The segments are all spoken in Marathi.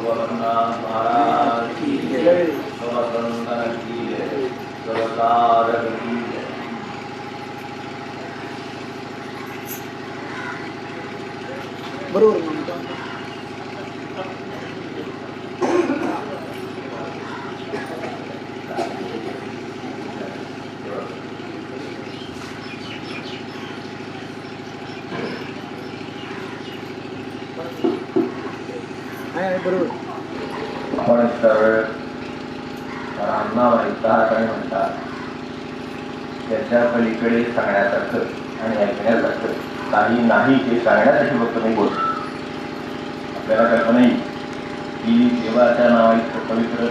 गोरखनाथ महाराज की जय, संतन की जय, सरकार की जय। बरोबर म्हणतो. बरोबर आपण सरळ रामनाम ऐकतात आणि म्हणतात, त्याच्या पलीकडे सांगण्यासारखं आणि ऐकण्यासारखं काही नाही हे सांगण्यासाठी फक्त मी बोलतो. आपल्याला कल्पना येईल की देवाच्या नावाइतकं पवित्र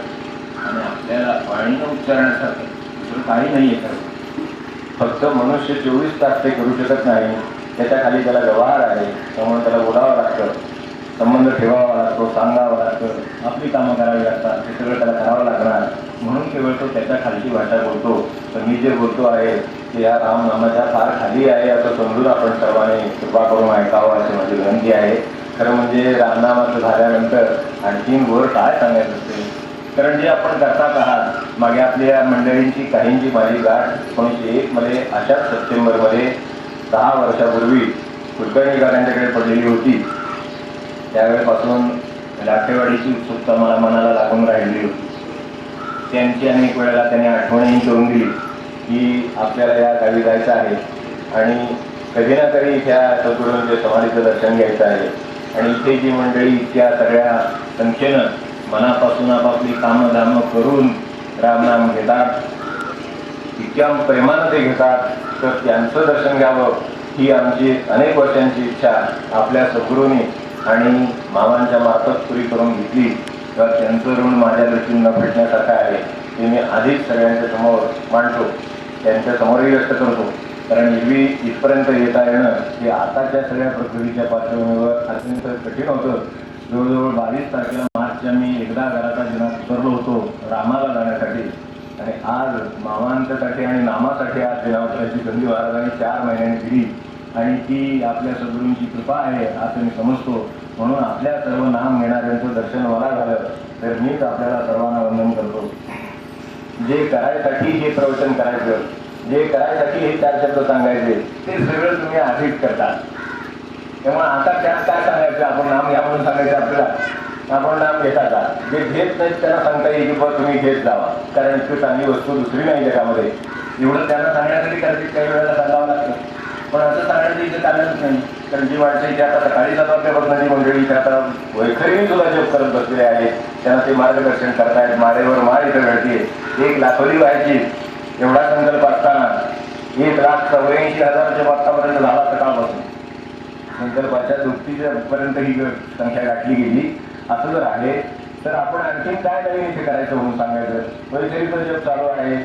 आणि आपल्याला वाणीनं उच्चारण्यासारखं दुसरं काही नाही आहे. फक्त मनुष्य 24 तास ते करू शकत नाही. त्याच्या खाली त्याला व्यवहार आहे, त्यामुळे त्याला बोलावं लागतं, संबंध ठेवावा लागतो, सांगावं लागतं, आपली कामं करावी लागतात, हे सगळं त्याला करावं लागणार. म्हणून केवळ तो त्याच्या खालची भाषा बोलतो. तर मी जे बोलतो आहे ते या रामनामाच्या फार खाली आहे असं समजून आपण सर्वांनी कृपा करून ऐकावं अशी माझी विनंती आहे. खरं म्हणजे रामनामाचं झाल्यानंतर आणखीन वर काय सांगायचं असते, कारण जे आपण करतात आहात मागे आपल्या मंडळींची काहींची माझी गाठ 1901 मध्ये अशाच सप्टेंबरमध्ये 10 वर्षापूर्वी कुलकर्णीकरांच्याकडे पडलेली होती. त्यावेळेपासून लाटेवाडीची उत्सुकता मला मनाला लागून राहिली होती. त्यांची अनेक वेळेला त्यांनी आठवणही करून दिली की आपल्याला या गावी जायचं आहे आणि कधी ना कधी त्या सद्गुरूंच्या समाधीचं दर्शन घ्यायचं आहे. आणि इथे जी मंडळी इतक्या सगळ्या संख्येनं मनापासून आपापली कामं दामं करून रामनाम घेतात, इतक्या प्रेमानं ते घेतात, तर त्यांचं दर्शन घ्यावं ही आमची अनेक वर्षांची इच्छा आपल्या सद्गुरूंनी आणि मामांच्या मार्फत पुरी करून घेतली. तर त्यांचं ऋण माझ्या दृष्टीने न भेटण्यासारखं आहे ते मी आधीच सगळ्यांच्या समोर मांडतो, त्यांच्या समोरही व्यक्त करतो. कारण एरवी इथपर्यंत येता येणं हे आताच्या सगळ्या प्रकृतीच्या पार्श्वभूमीवर अत्यंत कठीण होतं. जवळजवळ 22 तारखेला मार्चच्या मी एकदा घराचा दिनांक उतरलो होतो रामाला जाण्यासाठी, आणि आज मामांच्यासाठी आणि नामासाठी आज दिनावत्राची संधी महाराजांनी 4 महिन्यांनी दिली. आणि ती आपल्या सद्गुरूंची कृपा आहे असं मी समजतो. म्हणून आपल्या सर्व नाम घेणाऱ्यांचं दर्शन मला झालं तर मीच आपल्याला सर्वांना वंदन करतो. जे करायसाठी हे प्रवचन करायचं, जे करायसाठी हे 4 शब्द सांगायचे, ते सगळं तुम्ही आधीच करता. तेव्हा आता त्यात काय सांगायचं, आपण नाम घ्या म्हणून सांगायचं आपल्याला, आपण नाम घेता का? जे घेत नाहीत त्यांना सांगता येईल की बघ तुम्ही घेत जावा, कारण इतकी चांगली वस्तू दुसरी नाही जगामध्ये. एवढं त्यांना सांगण्यासाठी काही वेळेला सांगावं लागतं. पण असं सांगण्याचं इथे कारणच नाही. कारण जी माणसं इथे आता सकाळी 7 वाजल्यापासून जी मंडळी इथे आता वैखरीने सुद्धा जप करत बसलेले आहेत, त्यांना ते मार्गदर्शन करतायत. माळेवर माळ इथं घडते. 1 लाखोली व्हायची एवढा संकल्प असताना 1,84,000च्या आतापर्यंत झाला सकाळपासून. संकल्पाच्या दुपटीपर्यंत ही संख्या गाठली गेली. असं जर आहे तर आपण आणखीन काय नवीन इथे करायचं म्हणून सांगायचं. वैखरीचं जप चालू आहे,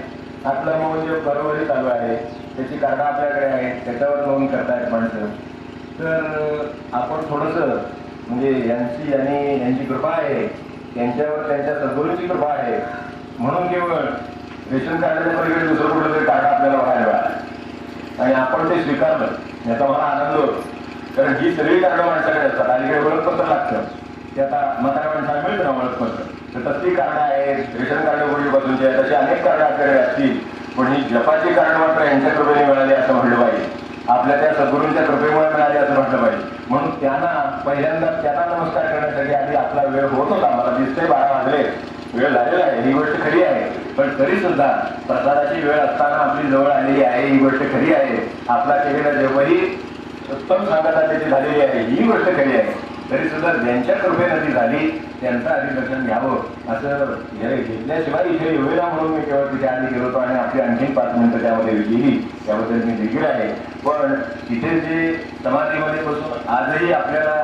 आपला मोहन जप बरोबरी चालू आहे, त्याची कारणं आपल्याकडे आहेत, त्याच्यावर नोंद करतायत माणसं. तर आपण थोडंसं म्हणजे यांची कृपा आहे, त्यांच्यावर त्यांच्या सद्गुरूंची कृपा आहे म्हणून केवळ रेशन कार्डाच्या पलीकडे दुसरं कुठलं तरी कार्ड आपल्याला व्हायला मिळालं आणि आपण ते स्वीकारलं याचा मला आनंद होतो. कारण ही सगळी कार्ड माणसाकडे असतात. अलीकडे ओळखपत्र लागतं, ते आता म्हाताऱ्या माणसाला मिळतं ना ओळखपत्र, तर तसली कार्ड आहेत, रेशन कार्ड पूर्वीपासूनची आहेत, तशी अनेक कार्ड आपल्याकडे असतील. पण ही जपाची कार्ड मात्र यांच्या कृपेने मिळाली असं म्हटलं पाहिजे, आपल्या त्या सद्गुरूंच्या कृपेमुळे मिळाली असं म्हटलं पाहिजे. म्हणून त्यांना पहिल्यांदा त्यांना नमस्कार करण्यासाठी आधी आपला वेळ होत होता. मला दिसतंय 12 वाजले, वेळ झालेला आहे, ही गोष्ट खरी आहे. पण तरी सुद्धा प्रसादाची वेळ असताना आपली जवळ आलेली आहे, ही गोष्ट खरी आहे. आपला केलेला जेव्हाही उत्तम सांगता त्याची झालेली आहे, ही गोष्ट खरी आहे. तरी सुद्धा ज्यांच्या कृपेनं ती झाली त्यांचं आधी दर्शन घ्यावं असं घेतल्याशिवाय इथे येऊया म्हणून मी केवळ तिथे आधी गेलो होतो आणि आपली आणखीन 5 मिनिटं त्यामध्ये गेली, त्याबद्दल मी देखील आहे. पण तिथे जे समाधीमध्ये बसून आजही आपल्याला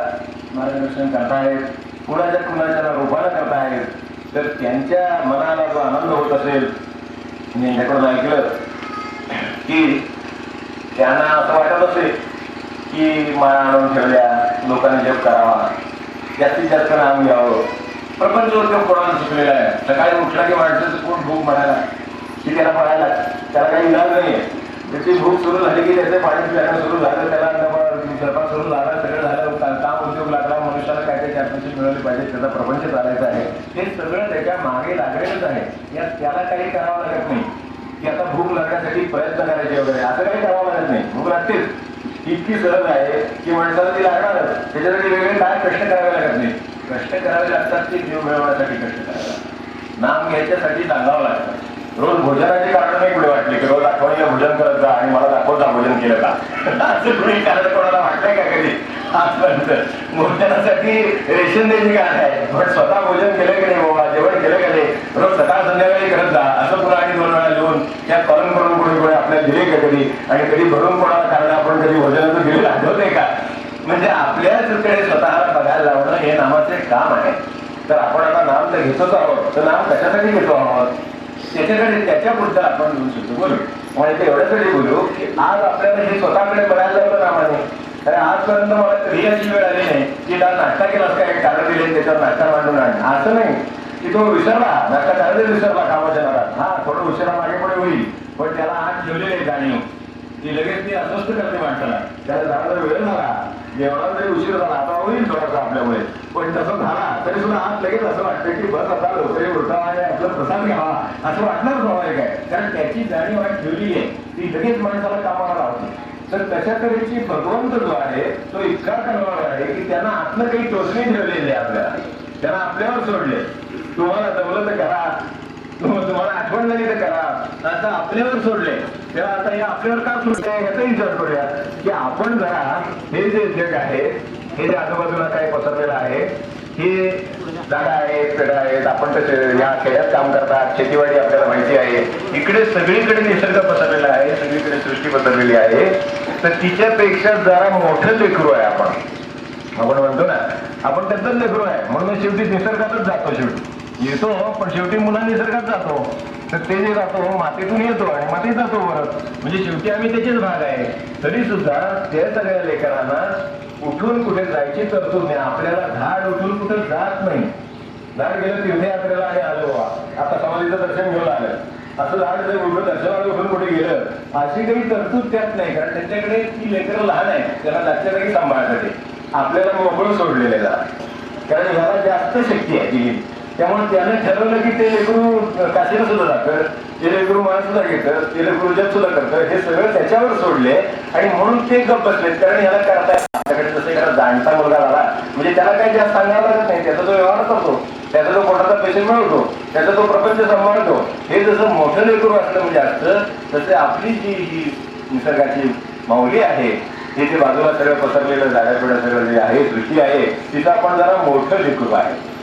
मार्गदर्शन करतायत, कुणाच्या रूपानं करतायत, तर त्यांच्या मनाला जो आनंद होत असेल, मी यांच्याकडून ऐकलं की त्यांना असं वाटत असेल की माळा आणून ठेवल्या, लोकांनी जप करावा, जास्तीत जास्त नाम घ्यावं. प्रपंच उद्योग कोणाला सुचलेला आहे. सकाळी उठला की माणसाचं पोट भूक म्हणायला की त्याला पळायला, त्याला काही इलाज नाही आहे. त्याची भूक सुरू झाली की त्याचे पाणी पिणं सुरू झालं, त्याला स्वयंपाक सुरू झाला, सगळं झालं, काम उद्योग लागला, मनुष्याला काय काय 4 पारितोषिक मिळवली पाहिजे, त्याचा प्रपंच चालायचा आहे, हे सगळं त्याच्या मागे लागलेलंच आहे. त्याला काही करावं लागत नाही की आता भूक लागण्यासाठी प्रयत्न करायचे वगैरे, असं काही करावं लागत नाही. भूक लागतेच, इतकी सहज आहे की माणसाला ती लागणारच. त्याच्यासाठी वेगळे काय कष्ट करावे लागत नाही. कष्ट करावे लागतात ते जीव मिळवण्यासाठी कष्ट करावे लागतात, नाम घ्यायच्यासाठी सांगावं लागतं. रोज भोजनाचे कारण नाही पुढे वाटले की रोज आठवणीला भोजन करत जा आणि मला दाखवता भोजन केलं का, असं कुणी कारण कोणाला वाटलंय का कधी आजपर्यंत? भोजनासाठी रेशन द्यायची काय आहे, पण स्वतः भोजन केलं की नाही बाबा, जेवण केलं का नाही, रोज सकाळ संध्याकाळी करत जा, असं पुन्हा आणि 2 वेळा लिहून त्या कॉलम करून कोणी आपल्याला दिले का कधी, आणि कधी भरून कोणाला कारण आपण कधी भोजनाचं दिलेलं आठवतंय का? म्हणजे आपल्याचकडे स्वतःला बघायला लावणं हे नामाचे काम आहे. तर आपण आता नाम तर घेतोच आहोत, तर नाम कशासाठी घेतो आहोत, त्याच्याकडे त्याच्याबद्दल आपण बोलू शकतो. बोलू म्हणजे ते एवढ्यासाठी बोलू की आज आपल्याला हे स्वतःकडे बघायला लावलं नामाने. कारण आजपर्यंत मला कधी अशी वेळ आली नाही की त्याला नाश्ता केला काय कारण दिले त्याच्यावर नाश्ता मांडून आण, असं नाही की तो विसरला, नाश्ता करायला विसरला कामाच्या नादात, हा थोडं उशिरा मागे पुढे होईल, पण त्याला आज ठेवलेली आहे जाणीव, ती लगेच ती अस्वस्थ करते माणसाला. त्याला जायला वेळ झाला, जेवणाला जरी उशीर झाला, आता होईल थोडासा आपल्यामुळे, पण तसं झाला तरी सुद्धा आज लगेच असं वाटतं की बस आता लवकरी उठा आहे, आपला प्रसाद घ्यावा असं वाटणार स्वाभाविक आहे. कारण त्याची जाणीव आज ठेवली आहे, ती लगेच माणसाला कामाला लावते. तर तशा तऱ्हेची भगवंत जो आहे तो इतका कळवळ आहे की त्यांना आतलं काही टोचणी ठेवलेली आहे आपल्याला, त्यांना आपल्यावर सोडले. तुम्हाला जमलं तर करा, तुम्हाला आठवण झाली तर करा, असं आपल्यावर सोडले. तेव्हा आता हे आपल्यावर का सोडले याचा विचार करूया की आपण जरा हे जे जग आहे, हे जे आजूबाजूला काही पसरलेलं आहे, हे झाडं आहेत, पेढा आहेत, आपण तसे या खेड्यात काम करतात, शेतीवाडी आपल्याला माहिती आहे, इकडे सगळीकडे निसर्ग पसरलेला आहे, सगळीकडे सृष्टी पसरलेली आहे. तर तिच्यापेक्षा जरा मोठं लेकरू आहे आपण म्हणतो ना, आपण त्यातच लेकरू आहे, म्हणून शेवटी निसर्गातच जातो. शेवटी येतो पण शेवटी मुला निसर्गात जातो. तर ते जे जातो मातीतून येतो आणि मातीत जातो परत, म्हणजे शेवटी आम्ही त्याचेच भाग आहे. तरी सुद्धा त्या सगळ्या लेकरांना उठून कुठे जायची तरतूद नाही. आपल्याला झाड उठून कुठे जात नाही. झाड गेलं तीर्थयात्रेला आणि आलो आता समाधीचं दर्शन घेऊन आलं, असं झाड जर उठून दर्शनाला उठून कुठे गेलं अशी काही तरतूद त्यात नाही. कारण त्यांच्याकडे ती लेकरं लहान आहे, त्याला जागच्या जागी सांभाळण्यासाठी आपल्याला मोकळं सोडलेलं जरा, कारण ह्याला जास्त शक्ती आहे दिली. त्यामुळे त्यानं ठरवलं की ते लेकरू काशीला सुद्धा जातं, ते लेकरू मला सुद्धा घेतं, ते लेकरू जप सुद्धा करतं, हे सगळं त्याच्यावर सोडले आणि म्हणून ते गप्प बसलेत. कारण ह्याला करताय आपल्याकडे जसं एखादा जाणता मुलगा झाला म्हणजे त्याला काही जास्त सांगावं लागत नाही, त्याचा जो व्यवहार करतो, त्याचा जो पोटाचा पैसे मिळवतो, त्याचा तो प्रपंच सांभाळतो. हे जसं मोठं लेकरू असलं म्हणजे असतं, तसे आपली जी ही निसर्गाची माऊली आहे, हे जे बाजूला सगळं पसरलेलं झाडापिडा सगळं जे आहे, सृष्टी आहे, तिथं आपण जरा मोठं लेकरू आहे.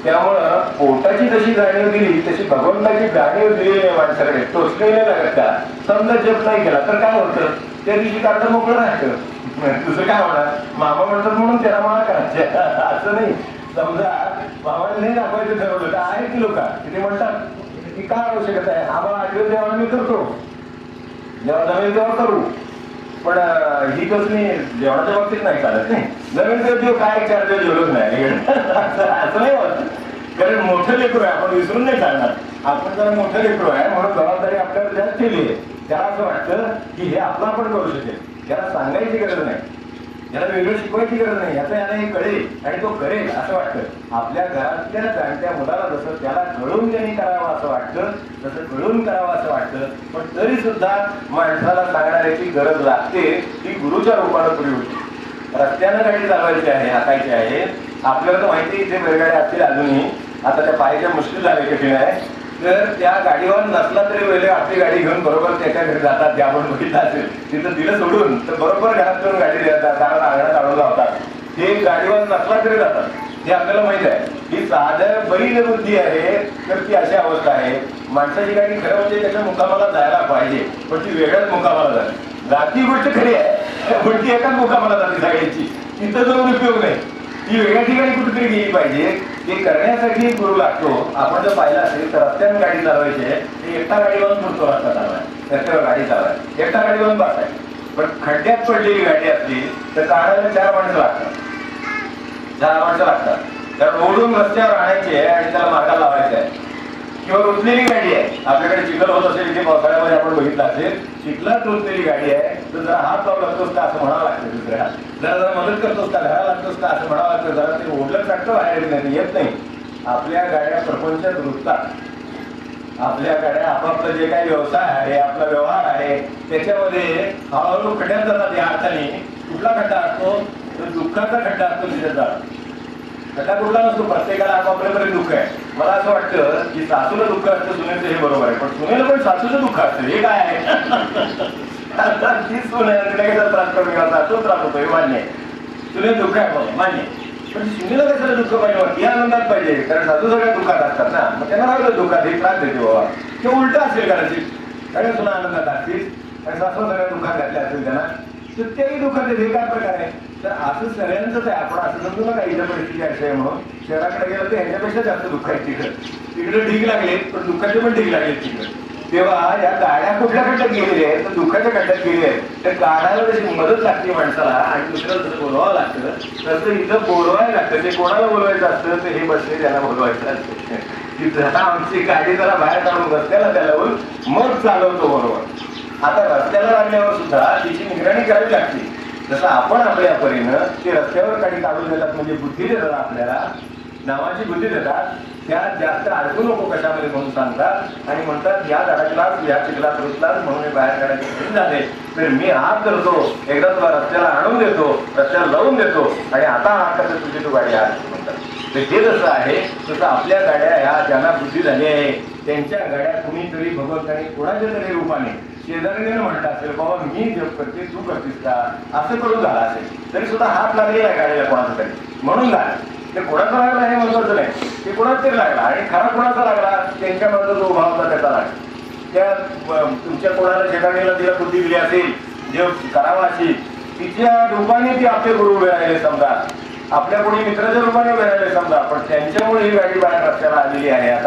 त्यामुळं पोटाची जशी जाणीव दिली तशी भगवंताची जाणीव दिली माणसाकडे टोचलेल्या लागत का. समजा जप नाही केला तर काय होतं, त्या दिवशी काढलं मोकळं राहतं, दुसरं काय होणार. मामा म्हणतात म्हणून त्याला मला करायचं असं नाही. समजा मामाला नाही दाखवायचं ठरवलं तर आहे की लोक तिथे म्हणतात की काय आवश्यकता आहे, आम्हाला आठवत तेव्हा आम्ही करतो, जेव्हा जमेल तेव्हा करू, पण ही टोचणी जेवणाच्या बाबतीत नाही चालत. नाही जमीन देव काय 4 दिवस जेवलोच नाही असं नाही होत. कारण मोठं लेकरू आहे, आपण विसरून नाही चालणार. आपण जरा मोठं लेकरू आहे म्हणून जबाबदारी आपल्यावर जास्त ठेवली आहे. त्याला असं वाटतं की हे आपलं आपण करू शकेल, त्याला सांगायची गरज नाही, याला वेगळं शिकवायची गरज नाही, याचं याला हे कळेल आणि तो करेल असं वाटतं. आपल्या घरातल्या जाणत्या मुलाला जसं त्याला कळून त्यांनी करावं असं वाटतं, तसं कळून करावं असं वाटतं. पण तरी सुद्धा माणसाला सांगण्याची गरज लागते, ती गुरुच्या रूपानं पुढे होती. रस्त्यानं गाडी चालवायची आहे, हातायची आहे, आपल्याला तर माहिती इथे बैलगाड्या असतील अजूनही, आता त्या पाहायच्या मुश्किल झाले, कठीण आहे. तर त्या गाडीवर नसला तरी वेळे आपली गाडी घेऊन बरोबर त्याच्या घरी जातात, जे आपण बघितलं असेल तिथं दिलं सोडून तर बरोबर घरात करून गाडी देतात, दारात अंगणात आणून लावतात. हे गाडीवर नसला तरी जातात, हे आपल्याला माहित आहे. ही साधं बैल बुद्धी आहे, तर ती अशी अवस्था आहे. माणसाची गाडी खरं म्हणजे त्याच्या मुकामाला जायला पाहिजे, पण ती वेगळ्याच मुकामाला जाती गोष्ट खरी आहे, पण ती एकाच मुकामाला जाते सगळ्यांची, तिथं जाऊन उपयोग नाही. ती वेगळ्या ठिकाणी कुठेतरी गेली पाहिजे. ते करण्यासाठी गुरु लागतो. आपण जर पाहिलं असेल तर रस्त्याने गाडी चालवायची आहे, ते एकटा गाडीवर पुढतो रस्ता चालवाय, रस्त्यावर गाडी चालवाय एकटा गाडीवर बसाय. पण खड्ड्यात पडलेली गाडी असली तर काढायला 4 माणसं लागतात, 4 माणसं लागतात. कारण ओढून रस्त्यावर आणायचे आणि त्याला मार्गाला लावायचं आहे. किंवा रुतलेली गाडी आहे, आपल्याकडे चिखल होत असेल, इथे पावसाळ्यामध्ये आपण बघितलं असेल, चिखलात रुतलेली गाडी आहे, तर जरा हात लावू लागतोस का असं म्हणावं लागतं, दुसऱ्या जरा जरा मदत करतोस का, घरा लागतोस का असं म्हणावं लागतं, जरा ते ओढलं टाकतं बाहेर येत नाही. आपल्या गाड्या प्रपंचात रुजतात, आपल्या गाड्या आपापलं जे काही व्यवसाय आहे, आपला व्यवहार आहे, त्याच्यामध्ये हळूहळू खड्ड्यात जातात. या अर्थाने कुठला खड्डा असतो, तर दुःखाचा खड्डा असतो. तिथे खड्डा कुठला नसतो, प्रत्येकाला आपापल्याकडे दुःख आहे. मला असं वाटतं की सासूला दुःख असतं सुनेचं, हे बरोबर आहे, पण सुनेला पण सासूचं दुःख असतं, हे काय आहे? ती सून आहे, तिला कसा त्रास करून घ्यावा, सासू त्रास होतो, हे मान्य आहे. सुने दुःख आहे बघा, मान्य, पण सुनेला कशाला दुःख पाहिजे, ती आनंदात पाहिजे, कारण सासू सगळ्या दुःखात असतात ना, मग त्यांना राहिलं दुःखात, हे त्रास देते बाबा. किंवा उलट असेल कदाचित, सगळ्या सुना आनंदात असतील आणि सासू सगळ्या दुःखात घातल्या असेल त्यांना, तर तेही दुःखात येते. काय प्रकार आहे? तर असं सगळ्यांचंच आहे. आपण असं समजू नका इथं परिस्थिती अशी आहे म्हणून शहराकडे गेलं तर ह्याच्यापेक्षा जास्त दुःख आहे तिकडे ढीग लागले, पण दुःखाचे पण ढीग लागले तिकडे. तेव्हा या गाड्या कुठल्या खड्ड्यात गेलेल्या आहेत, तर दुःखाच्या खड्ड्यात गेलेल्या आहेत. त्या गाड्याला जशी मदत लागते माणसाला आणि दुसऱ्याला जसं बोलवावं लागतं, तसं इथं बोलवायला लागतं. ते कोणाला बोलवायचं असतं, तर हे बसले त्यांना बोलवायचं असतं की जरा आमची गाडी जरा बाहेर काढून रस्त्याला त्याला मग चालवतो बरोबर. आता रस्त्याला लागल्यावर सुद्धा तिची निगराणी करावी लागते. जसं आपण आपल्या परीनं ते रस्त्यावर गाडी काढून देतात, म्हणजे बुद्धी देतात, आपल्याला नावाची बुद्धी देतात. त्यात जास्त अडकू नको कशामध्ये म्हणून सांगतात आणि म्हणतात या धडकलाच, या चिखलात रुतलाच म्हणून हे बाहेर काढायचे झाले, तर मी हात करतो, एकदा तुला रस्त्याला आणून देतो, रस्त्याला लावून देतो आणि आता हात करतो तुझी तू गाडी हात म्हणतात. तर ते जसं आहे तसं आपल्या गाड्या ह्या ज्यांना बुद्धी झाली आहे त्यांच्या गाड्या कुणीतरी भगवंताने कोणाच्या तरी रूपाने शेजारीने म्हटलं असेल, बाबा मी जप करते तू करतेस का, असं करून झाला असेल, तरी सुद्धा हात लागलेला आहे गाडीला कोणाचा तरी, म्हणून झाला. ते कोणाचा लागला हे महत्वाचं नाही, ते कोणाच तरी लागला आणि खरा कोणाचा लागला, त्यांच्या मनाचा जो उभा होता त्याचा लागला. त्या तुमच्या कोणाला शेजारीला तिला बुद्धी दिली असेल जे करावा अशी, तिच्या रूपाने ती आपले गुरु उभे राहिले समजा, आपल्या कोणी मित्राच्या रूपाने उभे राहिले समजा, पण त्यांच्यामुळे ही गाडी बाहेर रस्त्याला आलेली आहे.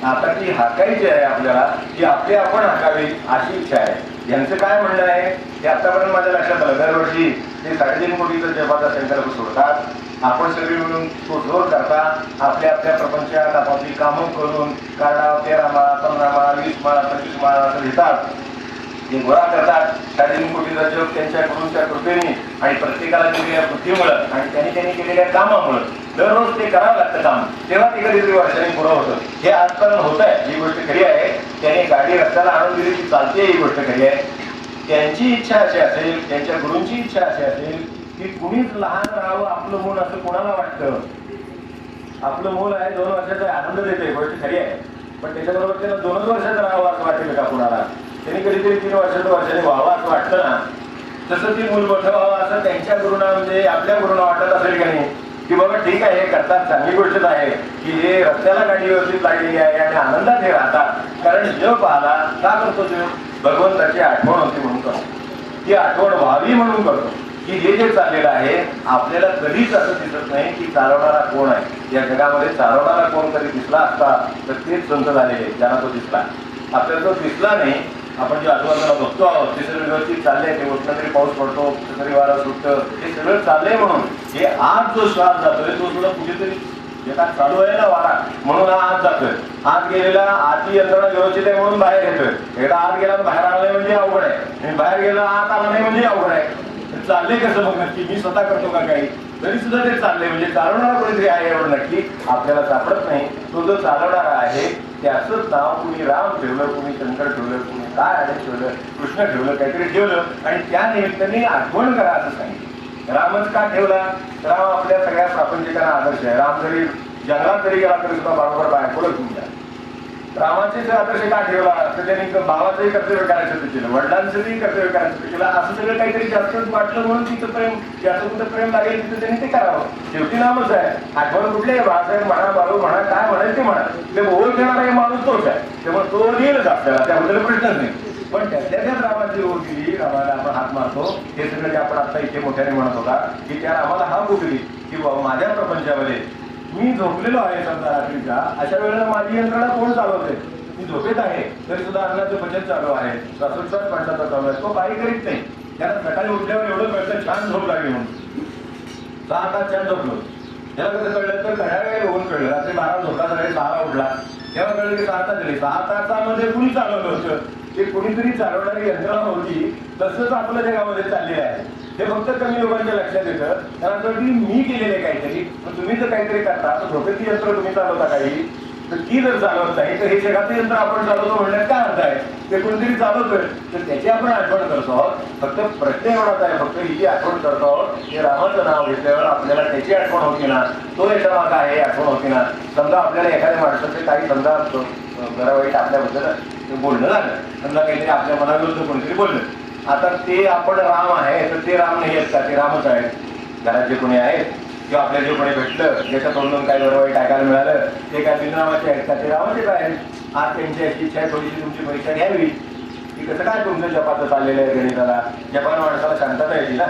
आता ती हाकायची आहे आपल्याला, की आपली आपण हाकावी अशी इच्छा आहे. यांचं काय म्हणणं आहे ते आतापर्यंत माझ्या लक्षात आलं. दरवर्षी ते 3.5 कोटीचं जपाचा संकल्प सोडतात, आपण सगळे मिळून तो जोर करता, आपल्या आपल्या प्रपंचात आपापली कामं करून कार्डा 13 माळा 15 माळा 20 माळा 25 माळा असं घेतात, ते गोळा करतात. 3.5 कोटीचा जप त्यांच्या गुरूंच्या कृपेने आणि प्रत्येकाला दिलेल्या बुद्धीमुळं आणि त्यांनी केलेल्या कामामुळं दररोज ते करावं लागतं काम, तेव्हा ते कधीतरी वर्षाने पुरं होतं. हे आजपर्यंत होत आहे, ही गोष्ट खरी आहे. त्याने गाडी रस्त्याला आणून दिली ती चालते, ही गोष्ट खरी आहे. त्यांची इच्छा अशी असेल, त्यांच्या गुरूंची इच्छा अशी असेल की कुणीच लहान राहावं आपलं मूल, असं कोणाला वाटतं. आपलं मूल आहे 2 वर्षाचा, आनंद देते, गोष्ट खरी आहे, पण त्याच्याबरोबर त्याला 2च वर्षाचं राहावं असं वाटेल का कुणाला? त्यांनी कधीतरी 3 वर्षाने व्हावं असं वाटतं ना. तसं ती मूल मोठं व्हावं असं त्यांच्या गुरुना म्हणजे आपल्या गुरुना वाटत असेल का नाही, की बाबा ठीक आहे हे करतात, चांगली गोष्ट आहे की हे रस्त्याला गाडी व्यवस्थित लागलेली आहे आणि आनंदात हे राहतात. कारण जप आला का करतो तो? भगवंताची आठवण होती म्हणून करतो, ती आठवण व्हावी म्हणून करतो. की हे जे चाललेलं आहे आपल्याला कधीच असं दिसत नाही की चालवणारा कोण आहे या जगामध्ये. चालवणारा कोण कधी दिसला असता तर तेच संत झालेले, ज्यांना तो दिसला. आपल्याला तो दिसला नाही, आपण जे आजूबाजूला बघतो आहोत ते सगळं व्यवस्थित चाललंय, ते उठलं तरी पाऊस पडतो, तरी वारा सुटतं, हे सगळं चाललंय म्हणून हे आत जो श्वास जातोय तो सुद्धा कुठेतरी एका चालू आहे ना वारा, म्हणून हा आत जातोय. आत गेलेला आतली यंत्रणा व्यवस्थित आहे म्हणून बाहेर येतोय. एकदा आत गेला बाहेर आला नाही म्हणजे अवघड आहे, आणि बाहेर गेला आत आला नाही म्हणजे अवघड आहे. चाललंय कसं मग नक्की? मी स्वतः करतो का काही? तरी सुद्धा ते चाललंय म्हणजे चालवणारा कोणीतरी आहे एवढं नक्की आपल्याला सापडत नाही. तो जो चालवणारा आहे त्याचंच नाव कुणी राम ठेवलं, कुणी शंकर ठेवलं, कुणी काय आणि ठेवलं, कृष्ण ठेवलं, काहीतरी ठेवलं आणि त्या निमित्ताने आठवण करा असं सांगितलं. रामच का ठेवला? राम आपल्या सगळ्या प्रापंचिकांना आदर्श आहे. राम जरी जंगलात जरी गेला तरी सुद्धा बरोबर बायकोला घेऊन जा. रामाचे जर आदर्श का ठेवला तर त्यांनी भावाचंही कर्तव्य करायचं केलं, वडिलांचंही कर्तव्य करायचं केलं. असं सगळं काहीतरी जास्तच वाटलं म्हणून तिथं प्रेम, ज्याचं कुठं प्रेम लागेल तिथं त्यांनी ते करावं. शेवटी नामच आहे. आठवण कुठले बाळासाहेब म्हणा, बाळू म्हणा, काय म्हणाल ते म्हणा, ते ओळख देणारा हे माणूस तोच आहे. त्यामुळे तो येईलच आपल्याला, त्याबद्दल प्रश्नच नाही. पण त्यातल्या त्यात रामाची ओळख दिली, रामाला आपण हात मारतो. हे सगळं जे आपण आता इथे मोठ्याने म्हणत होता की त्या रामाला हा उठली की बाबा माझ्या प्रपंचामध्ये मी झोपलेलो आहे समजा रात्रीचा, अशा वेळेला माझी यंत्रणा कोण चालवते? मी झोपेत आहे तरी सुद्धा अन्नाचं बचत चालू आहे, श्वासोच्छ्वास माणसाचा चालू आहे, तो काही करीत नाही. त्याला सकाळी उठल्यावर एवढं कळतं छान झोप लागली म्हणून 6 तास छान झोपलो. त्याला कसं कळलं तर घड्याळ बघून कळलं. रात्री 12 झोपला, सकाळी 6ला उठला. तेव्हा कळलं की 6 तास झाले. 6 तासामध्ये कुणी चालवलं होतं, ते कुणीतरी चालवणारी यंत्रणा होती. तसंच आपलं जगामध्ये चाललेलं आहे. हे फक्त कमी लोकांच्या लक्षात येतं. कारण असं वाटतं की मी केलेलं काहीतरी, पण तुम्ही जर काहीतरी करता तर झोपेची यंत्र तुम्ही चालवता काही, तर ती जर चालवत नाही तर हे जगाचं यंत्र आपण चालवतो म्हणण्यात काय अर्थ आहे. ते कोणतरी चालवतोय तर त्याची आपण आठवण करतो आहोत. फक्त प्रश्न एवढाच आहे, फक्त ही जी आठवण करतो आहोत की रामाचं नाव घेतल्यावर आपल्याला त्याची आठवण होती ना, तो याच्या मागं आहे आठवण होती ना. समजा आपल्याला एखाद्या माणसाचे काही समजा बरं वाईट आपल्याबद्दल बोलणं झालं, समजा काहीतरी आपल्या मनाविरुद्ध कोणीतरी बोललं, आता ते आपण राम आहे तर ते राम नाही आहेत का, ते रामच आहेत. घरात जे कोणी आहेत किंवा आपल्या जे कोणी भेटलं ज्याच्या तोंडून काही बरं वाईट ऐकायला मिळालं ते काय बिनरामाचे आहेत का, ते रामाचेच आहेत. आज त्यांची अशी इच्छा आहे थोडीशी तुमची परीक्षा घ्यावी की कसं काय तुमचं जपाचं चाललेलं आहे गणिताला. जपान माणसाला शांतता येते ना,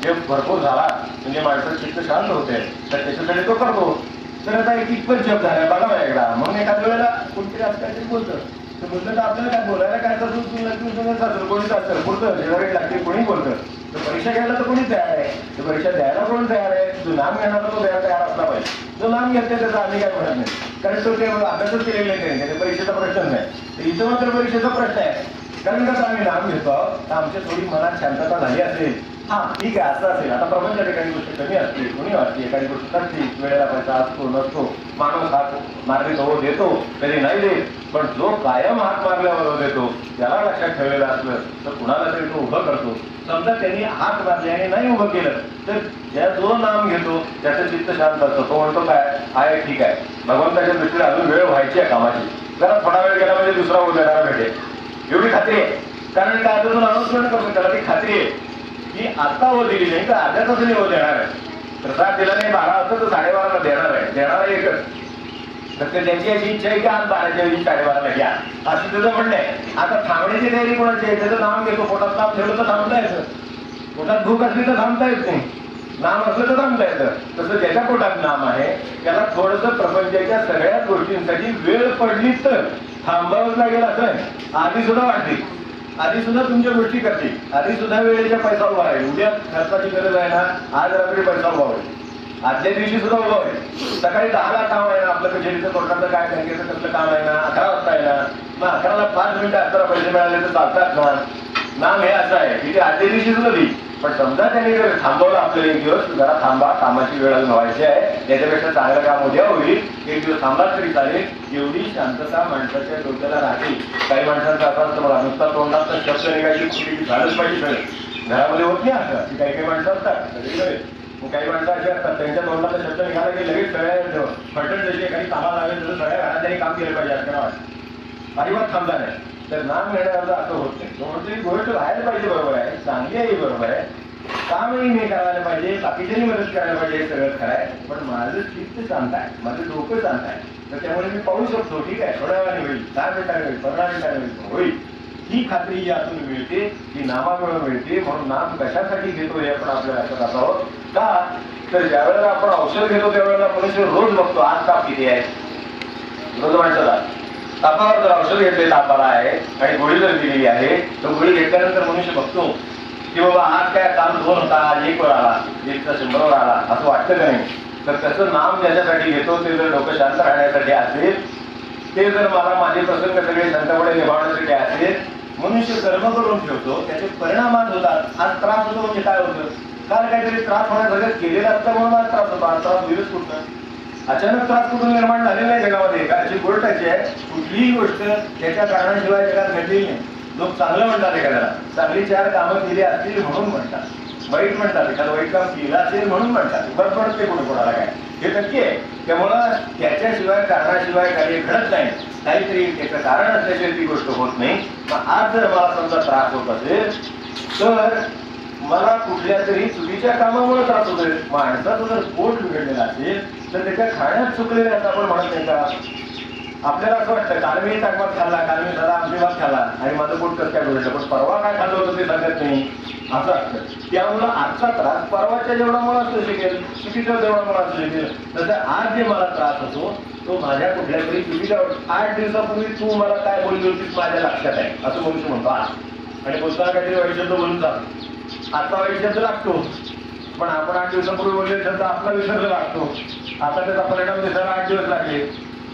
जप भरपूर झाला म्हणजे माणसाचं चित्त शांत होते तर त्याच्यासाठी तो करतो. तर आता एक इतपत जप झाला बघा एकदा, म्हणून एखाद्या वेळेला कोणतरी असं काहीतरी बोलतं तर बोललं तर आपल्याला काय बोलायला काय असं कोणीच असतं पुढचं शेजारी लागते कोणी बोलतं. तर परीक्षा घ्यायला तर कोणी तयार आहे, तर परीक्षा द्यायला कोण तयार आहे, जो नाम घेणारा तो द्यायला तयार असला पाहिजे. जो नाम घेतोय त्याचा आम्ही काय म्हणत नाही, कारण तो ते अभ्यासच केलेला नाही, त्याच्या परीक्षेचा प्रश्न नाही. तर इथं मात्र परीक्षेचा प्रश्न आहे. कारण कसं आम्ही नाम घेतो तर आमच्या थोडी मनात शांतता झाली असेल, हा ठीक आहे असं असेल. आता प्रपंचात एखादी गोष्ट कमी असते कोणी वाटते, एखादी गोष्ट करते, वेळेला पैसा असतो नसतो, माणूस हात मारले तो देतो कधी नाही देत, पण जो कायम हात मारल्यावर देतो त्याला लक्षात ठेवलेलं असलं तर कुणाला तरी तो उभं करतो. समजा त्यांनी हात मारले आणि नाही उभं केलं तर ज्या जो नाम घेतो त्याचं चित्त शांत असतं. तो म्हणतो काय आहे ठीक आहे, भगवंताच्या दृष्टीने अजून वेळ व्हायची आहे कामाची, जरा थोडा वेळ गेला म्हणजे दुसरा उद्याला भेटेल एवढी खात्री आहे. कारण काय आता तो अनाउन्समेंट करतो त्याला ती खात्री आहे की आता हो दिली नाही तर अर्ध्या तासाने हो देणार आहे. प्रसाद दिला नाही 12 वाजता तर 12:30ला देणार आहे, देणार आहे एकच. तर त्यांची अशी इच्छा आहे की आज 12च्या ऐवजी 12:30ला घ्या असं तुझं म्हणणं आहे. आता थांबण्याची तयारी कोणाची आहे, त्याचं नाम घेतो, पोटात नाम ठेवलं तर थांबता येतं, पोटात भूक असली तर थांबता येत नाही, नाम असलं तर थांबता येतं. तसं ज्याच्या पोटात नाम आहे त्याला थोडंसं प्रपंचाच्या सगळ्याच गोष्टींसाठी वेळ पडली तर थांबावंच लागेल. असं आधी सुद्धा वाटते, आधी सुद्धा तुमच्या गोष्टी करते, आधी सुद्धा वेळेच्या पैसा उभा आहे. उद्या खर्चाची गरज आहे ना, आज रात्री पैसा उभा होईल, आजच्या दिवशी सुद्धा उभा होईल. सकाळी 10ला काम आहे ना आपलं, कचेरीचं कोर्टाचं काय बँकेचं कसलं काम आहे ना, 11 वाजता आहे ना, मग 11ला 5 मिनिटं असताना पैसे मिळाले तर चालतात ना. नाम हे असं आहे की ते आजच्या दिवशी सुद्धा देईल, पण समजा त्यांनी जर थांबवलं आपल्याला एक दिवस, जरा थांबा कामाची वेळ अजून व्हायची आहे, त्याच्यापेक्षा चांगलं काम उद्या होईल, एक दिवस थांबला तरी चालेल, एवढी शांतता माणसाच्या डोक्याला राहते. काही माणसांचं असं असतं बघा, नुसता तोंडात तर शब्द निघायची कुठे झालंच पाहिजे सगळं, घरामध्ये होत नाही असं की काही काही माणसं असतात सगळीकडे. काही माणसं अशी असतात त्यांच्या तोंडाचा शब्द निघाला की लगेच सगळ्या फटण जशी एखादी कामाला लागेल तसं सगळ्या घरात त्यांनी काम केलं पाहिजे असं वाटतं, अजिबात थांबला नाही. तर नाम घेण्यावर असं होत नाही. तो म्हणतो ही गोष्ट व्हायला पाहिजे, बरोबर आहे, चांगली आहे, बरोबर आहे, कामही मी करायला पाहिजे, बाकीच्यांनी मदत करायला पाहिजे, हे सगळं खरं आहे, पण माझं चित्त शांत आहे, माझं डोकं शांत आहे. तर त्यामुळे मी पाहू शकतो ठीक आहे थोड्या वेळाने होईल, 10 मिनिटाने होईल, 15 मिनिटाने होईल. ही खात्री यातून मिळते, ही नामामुळे मिळते. म्हणून नाम कशासाठी घेतो हे आपण आपल्या लक्षात आहोत का, तर ज्या वेळेला आपण औषध घेतो त्यावेळेला मनुष्य रोज बघतो आज ताप किती आहे, रोज माणसाला तापावर जर औषध घेतले तापाला आहे आणि गोळी जर दिलेली आहे तर गोळी घेतल्यानंतर मनुष्य बघतो की बाबा आज काय काल 2 होता आज 1 वर आला, 1चा 100 वर आला, असं वाटतं का नाही. तर त्याचं नाम ज्याच्यासाठी घेतो ते जर डोकं शांत राहण्यासाठी असेल, ते जर मला माझे प्रसंग सगळे शांतपणे निभावण्यासाठी असेल, मनुष्य कर्म करून ठेवतो त्याचे परिणाम आज होतात. आज त्रास होतो म्हणजे काय होतं, काल काहीतरी त्रास होण्यासारखं केलेलं असतं म्हणून आज त्रास होतो. आज त्रास होईलच कुठं, अचानक त्रास कुठून निर्माण झालेला नाही जगामध्ये. का अशी गोष्ट आहे कुठलीही गोष्ट त्याच्या कारणाशिवाय जगात घडलेली नाही. लोक चांगलं म्हणतात एखाद्याला, चांगली 4 कामं केली असतील म्हणून म्हणतात, वाईट म्हणतात एखादं वाईट काम केलं असेल म्हणून म्हणतात, बरं पडते कोणी कोणाला काय हे नक्की आहे. त्यामुळं त्याच्याशिवाय कारणाशिवाय काही घडत नाही, काहीतरी त्याचं कारण असल्याशिवाय ती गोष्ट होत नाही. मग आज जर मला समजा त्रास होत असेल तर मला कुठल्या तरी चुकीच्या कामामुळे त्रास होतोय. माणसाचं जर पोट बिघडलेलं असेल तर त्याच्या खाण्यात चुकलेलं असं आपण म्हणत नाही का. आपल्याला असं वाटतं काल मी ताकभात खाल्ला, काल मी सदा आमची भात खाल्ला आणि माझं पोट कसं काय बिघडलं, पण परवा काय खाल्लं होतं ते सांगत नाही असं असतं. त्यामुळं आजचा त्रास परवाच्या जेवणामुळे असू शकेल, चुकीच्या जेवणामुळे असू शकेल. तसं आज जे मला त्रास होतो तो माझ्या कुठल्या तरी चुकीच्या 8 दिवसापूर्वी तू मला काय बोलली होतीस माझ्या लक्षात आहे असं मनुष्य म्हणतो आज. आणि बोलताना काहीतरी वाईट शब्द बोलून जातो, आता वाईट शब्द लागतो, पण आपण 8 दिवसापूर्वी बोललेला शब्द आपला विसरला लागतो. आता त्याचा परिणाम दिसायला 8 दिवस लागले.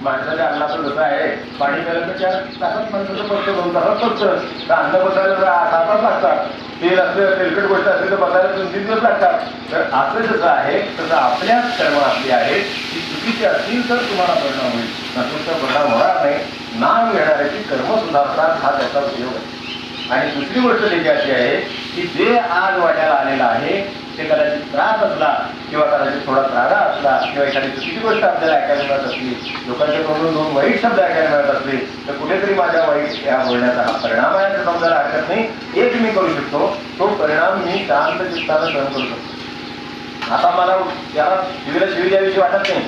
माणसाच्या अन्नाचं जसं आहे, पाणी प्यायला तर 4 तासात माणसाचं पडतं, 2 तासात पडतं. तर अन्न बसायला 6 तास लागतात. तेल असलं, तेलकट गोष्ट असली तर बसायला 2-3 दिवस लागतात. तर असं जसं आहे तसं आपल्याच कर्म आपली आहेत ती चुकीची असतील तर तुम्हाला परिणाम होईल, नसेल तर परिणाम होणार नाही. नाम घेणाऱ्याची कर्म सुधारतात, हा त्याचा उपयोग आहे. आणि दुसरी गोष्ट त्याची अशी आहे की जे आज वाट्याला आलेलं आहे ते कदाचित त्रास असला किंवा कदाचित थोडा त्रागा असला किंवा एखादी चुकीची गोष्ट आपल्याला ऐकायला मिळत असली, लोकांच्या तोंडून 2 वाईट शब्द ऐकायला मिळत असले, तर कुठेतरी माझ्या वाईट या बोलण्याचा हा परिणाम आहे असं समजायला हरकत नाही. एक मी करू शकतो, तो परिणाम मी शांत चित्तानं सहन करू शकतो. आता मला याला शिवीला शिवी द्यावीशी वाटत नाही,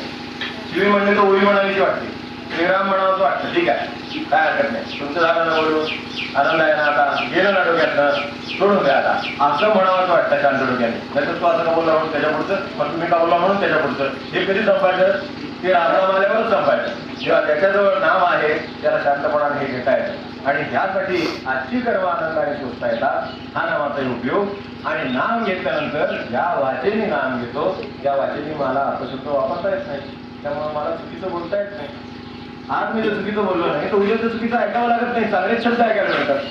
शिवी म्हणली तर ओळी म्हणावीशी वाटते, श्रीराम म्हणावं वाटतं, ठीक आहे, काय हरकत नाही. तुमचं झालं ना बोलून, आनंद आहे ना, आता गेलं ना डोक्यातनं, सोडून द्या आता, असं म्हणावंच वाटतं शांत डोक्याने. नाहीतर तू असं का बोलला म्हणून त्याच्या पुढचं, मग तुम्ही का बोलला म्हणून त्याच्या पुढचं, हे कधी संपायचं? ते रामनाम आल्यावरच संपायचं. जेव्हा त्याच्याजवळ नाम आहे त्याला शांतपणाने हे घेता येतं. आणि ह्यासाठी आजची कर्म आनंदाने शोधता येतात, हा नामाचा उपयोग. आणि नाम घेतल्यानंतर ज्या वाचेने नाम घेतो त्या वाचेने मला अपशब्द वापरता येत नाही, त्यामुळे मला चुकीचं बोलता येत नाही. आज मी जर चुकीचं बोललो नाही तर उद्या तर चुकीचं ऐकावं लागत नाही, चांगलेच शब्द ऐकायला मिळतात.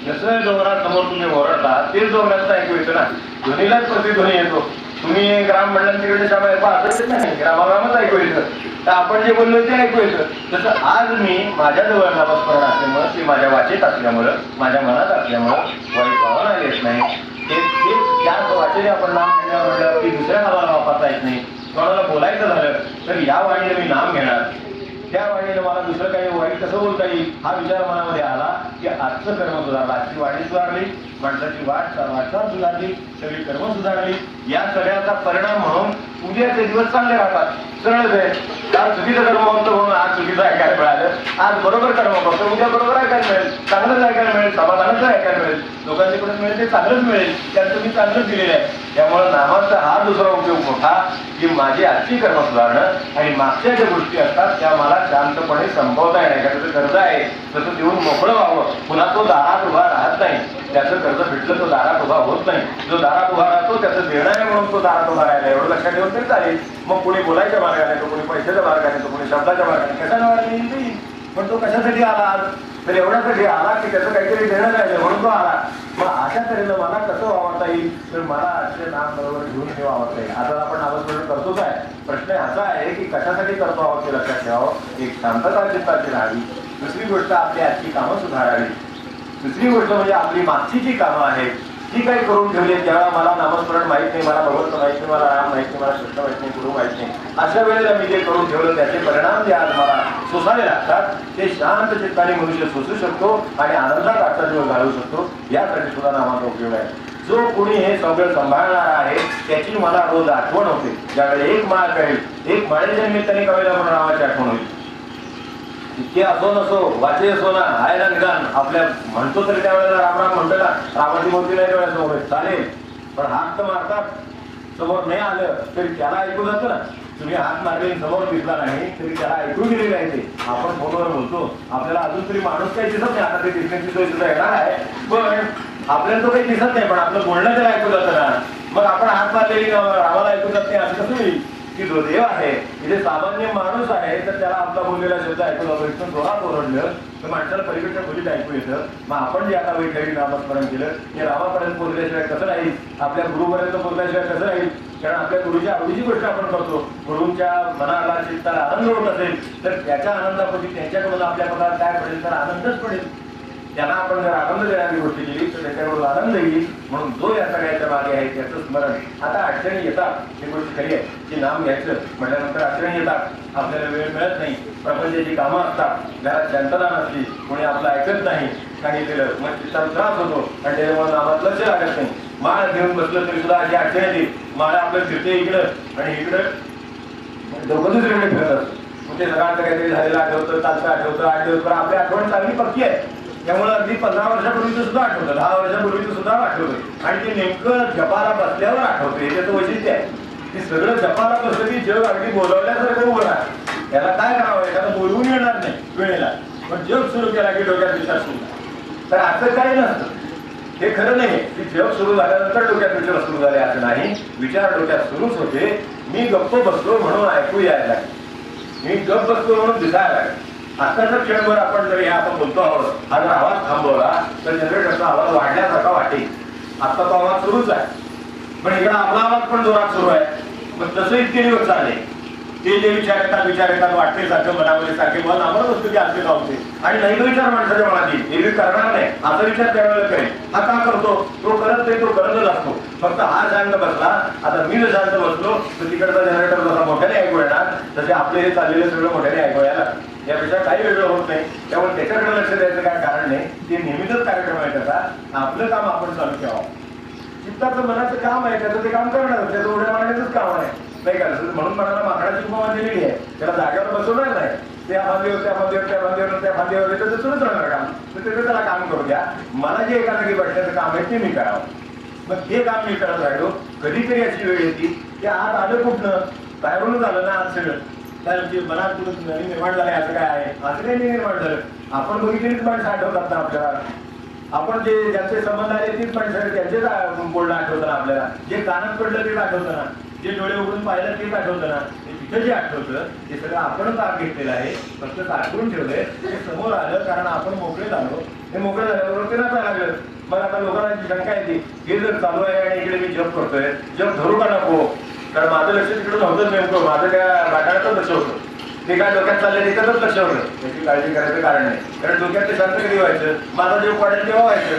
जसं डोंगरासमोर तुम्ही ओरडता तेच डोंगराचं ऐकू येतं ना, ध्वनीलाच प्रतिध्वनी येतो. तुम्ही ग्राम म्हणलं तिकडे श्याम ऐकू असं नाही, ग्रामाग्रामच ऐकू येतं. तर आपण जे बोललो ते ऐकू येतं. तसं आज मी माझ्याजवळ नामस्मरण असल्यामुळं, ते माझ्या वाचेत असल्यामुळं, माझ्या मनात असल्यामुळं वाईट भावना येत नाही. तेच त्याच वाचेने आपण नाम घेणार म्हणलं की दुसऱ्या नावाला वापरता येत नाही. कोणाला बोलायचं झालं तर या वाणीने मी नाम घेणार, त्या वाणीनं मला दुसरं काही वाईट कसं बोलता येईल हा विचार मनामध्ये आला की आजचं कर्म सुधारलं, आजची वाणी सुधारली, माणसाची वाटचाल सुधारली, सगळी कर्म सुधारली. या सगळ्याचा परिणाम म्हणून उद्याचे दिवस चांगले राहतात. सरळच आहे. काल चुकीचं कर्म होतं म्हणून आज चुकीचं ऐकायला मिळालं, आज बरोबर कर्म करतो उद्या बरोबर ऐकायला मिळेल, चांगलंच ऐकायला मिळेल, समाधानाचं ऐकायला मिळेल, लोकांच्याकडे मिळेल ते चांगलंच मिळेल, त्यात तुम्ही चांगलंच दिलेलं आहे. त्यामुळे नामाचा हा दुसरा उपयोग मोठा की माझी आजची कर्म सुधारणं आणि मागच्या ज्या गोष्टी असतात त्या मला शांतपणे संपवता येणार. त्याचं कर्ज आहे तसं देऊन मोकळं व्हावं. पुन्हा तो दारात उभा राहत नाही, त्याचं कर्ज भेटलं तो दारात उभा होत नाही. जो दारात उभा राहतो त्याचं देणं आहे म्हणून तो दारात उभा राहिला, एवढं लक्षात ठेवून तरी चालेल. मग कोणी बोलायच्या मार्गाने, तो कोणी पैशाच्या मार्गाने, तो कोणी शब्दाच्या मार्गाने, कशा मार्गाने येईल. पण तो कशासाठी आला आज, तर एवढ्यासाठी आला की त्याचं काहीतरी देणं राहिलं म्हणून तो आला. मग अशा तऱ्हेनं मला कसं वावरता येईल, तर मला आजचे नाम बरोबर घेऊन हे वावरता येईल. आता आपण नामस्मरण करतो काय, प्रश्न असा आहे की कशासाठी करतो आहोत ते लक्षात ठेवावं. एक शांतता चित्ताची राहावी, दुसरी गोष्ट आपली आजची कामं सुधारावी, दुसरी गोष्ट म्हणजे आपली मागची जी कामं आहेत ती काही करून ठेवली. ज्यावेळा मला नामस्मरण माहित नाही, मला भगवंत माहित नाही, मला राम माहित नाही, मला कृष्ण माहित नाही, गुरु माहित नाही, अशा वेळेला मी जे करून ठेवलं त्याचे परिणाम जे आज मला सोसावे लागतात ते शांत चित्ताने मनुष्य सोसू शकतो आणि आनंदात आजचा दिवस घालवू शकतो. यासाठी सुद्धा नामाचा उपयोग आहे. जो कोणी हे सगळं सांभाळणार आहे त्याची मला रोज आठवण होते. ज्यावेळी एक माळ करेल, एक माळेच्या निमित्ताने कवेला म्हणून नावाची आठवण होईल. इतके असो नसो, वाचे असो ना, आहे ना निदान आपल्या म्हणतो तरी त्यावेळेला रामराम म्हणतो ना, रामाची मूर्ती नाही डोळ्यासमोर चालेल, पण हात तर मारतात. समोर नाही आलं तरी त्याला ऐकू जातं ना. तुम्ही हात मारले समोर दिसला नाही तरी त्याला ऐकू गेलेले आहे. ते आपण फोनवर बोलतो, आपल्याला अजून तरी माणूस काही दिसत नाही. आता ते दिसण्याची सोय सुद्धा येणार आहे, पण आपल्याला तो काही दिसत नाही, पण आपलं बोलणं त्याला ऐकू जातं ना. मग आपण हात मारलेली रामाला ऐकू जात नाही असं कसं होईल की जो देव आहे, इथे सामान्य माणूस आहे तर त्याला आपला बोललेला शब्द ऐकू जातो. इथून जोरात ओरडलं तर माणसाला पलीकडच्या खोलीत ऐकू येतं. मग आपण जे आता वैठरी नामस्मरण केलं ते रामापर्यंत पोहोचल्याशिवाय कसं राहील, आपल्या गुरुपर्यंत पोहोचल्याशिवाय कसं राहील. कारण आपल्या गुरुच्या आवडीची गोष्ट आपण करतो. गुरुंच्या मनाला चित्ताला आनंद होत असेल तर त्याच्या आनंदापोटी त्यांच्याकडून आपल्या मनात काय पडेल तर आनंदच पडेल. त्यांना आपण जर आनंद देणारी गोष्टी केली तर त्याच्याकडून आनंद येईल. म्हणून जो या सगळ्याच्या मागे आहे त्याचं स्मरण. आता अडचणी येतात, ही गोष्ट खरी आहे की नाम घ्यायचं म्हटल्यानंतर अडचणी येतात, आपल्याला वेळ मिळत नाही, प्रपंचाची कामं असतात, घरात शांतता नसली, कोणी आपलं ऐकत नाही सांगितलेलं, मग चित्ताला त्रास होतो आणि त्याच्यामुळे नामात लक्ष लागत नाही. माळ घेऊन बसलं तरी सुद्धा अशी अडचण येते. माळ आपलं फिरते इकडं आणि इकडं दोघं दुसरीकडे फिरत असतो. मग ते सगळ्यांचं काहीतरी झालेलं आठवतं, चालतं आठवतं, 8 दिवस, पण आपली आठवण चांगली पक्की आहे. त्यामुळे अगदी 15 वर्षापूर्वीचं सुद्धा आठवतं, 10 वर्षापूर्वीचं सुद्धा आठवतं आणि ते नेमकं जपाला बसल्यावर आठवतं. हे त्याचं वैशिष्ट्य आहे की सगळं जपाला बसलं की जग अगदी बोलवल्यासारखं उभं राहतं. याला काय करावं, एखादं बोलवून येणार नाही वेळेला, पण जग सुरू केला की डोक्यात विचार सुरू. तर असं काही नसतं, हे खरं नाही की जग सुरू झाल्यानंतर डोक्यात विचार सुरू झाले असं नाही. विचार डोक्यात सुरूच होते. मी गप्प बसलो म्हणून ऐकू यायला लागले. मी गप बसतो म्हणून दिसायला लागेल. आत्ताच्या क्षणभर आपण जर हे आपण बोलतो आहोत हा जर आवाज थांबवला तर जनरेटरचा आवाज वाढल्यासारखा वाटेल. आता तो आवाज सुरूच आहे पण इकडे आपला आवाज पण जोरात सुरू आहे. मग तसं इतके दिवस चालले ते जे विचार येतात वाटते सारखं मनामध्ये सारखे मन आम्हाला वस्तू की असते होते आणि नाही तो विचार माणसाच्या मनात येईल हे करणार नाही असा विचार त्यावेळेला करेल. हा का करतो तो करत नाही तो करतच असतो. फक्त हा शांत बसला आता मी जर शांत बसलो तर तिकडचा जनरेटर जसा मोठ्याने ऐकू येणार तसे आपले हे चाललेलं सगळं मोठ्याने ऐकू यायला यापेक्षा काही वेगळं होत नाही. त्यामुळे त्याच्याकडे लक्ष द्यायचं काय कारण नाही. ते नेहमीच कार्यक्रम आहे त्याचा आपलं काम आपण चालू ठेवावं. चित्ताचं मनाचं काम आहे त्याचं ते काम करणार त्याचं उड्या मारण्याचंच काम आहे नाही का. म्हणून मनाला माकडाची उपमा दिलेली आहे त्याला जागेवर बसवणार नाही. त्या फांदीवर त्या फांदीवर त्या फांदीवर त्या फांदीवर त्याचं सुरूच राहणार काम तर त्याचं त्याला काम करू द्या. मला जे एका जागी बसण्याचं काम आहे ते मी करावं. मग हे काम मी करत राहिलो. कधीतरी अशी वेळ येते की आज आलं कुठनं बाहेरून झालं ना आज सगळं त्या मनात कुठं नवीन निर्माण झालंय असं काय आहे असं काही नाही निर्माण झालं. आपण बघितलेलीच माणसं आठवतात ना आपल्याला. आपण जे ज्यांचे संबंध आले तीच माणसं त्यांचेच बोलणं आठवतं ना आपल्याला. जे कानात पडलं तेच आठवतं ना. जे डोळे उघडून पाहिलं तेच आठवतं ना. ते तिथं जे आठवतं ते सगळं आपणच आग घेतलेलं आहे. फक्त साठवून ठेवलंय ते समोर आलं कारण आपण मोकळे झालो. हे मोकळे झाल्याबरोबर ते नाचायला लागलं. मग आता लोकांना शंका येते हे जर चालू आहे आणि इकडे मी जप करतोय जप धरू का नको कारण माझं लक्ष तिकडे नव्हतं नेमकं माझं त्या गाठाळातच लक्ष होतं. ते काय डोक्यात चाललंय त्याच्यातच लक्ष होतं. त्याची काळजी करायचं कारण नाही कारण डोक्यात ते शांत कधी व्हायचं माझा जेव्हा पडेल तेव्हा व्हायचं.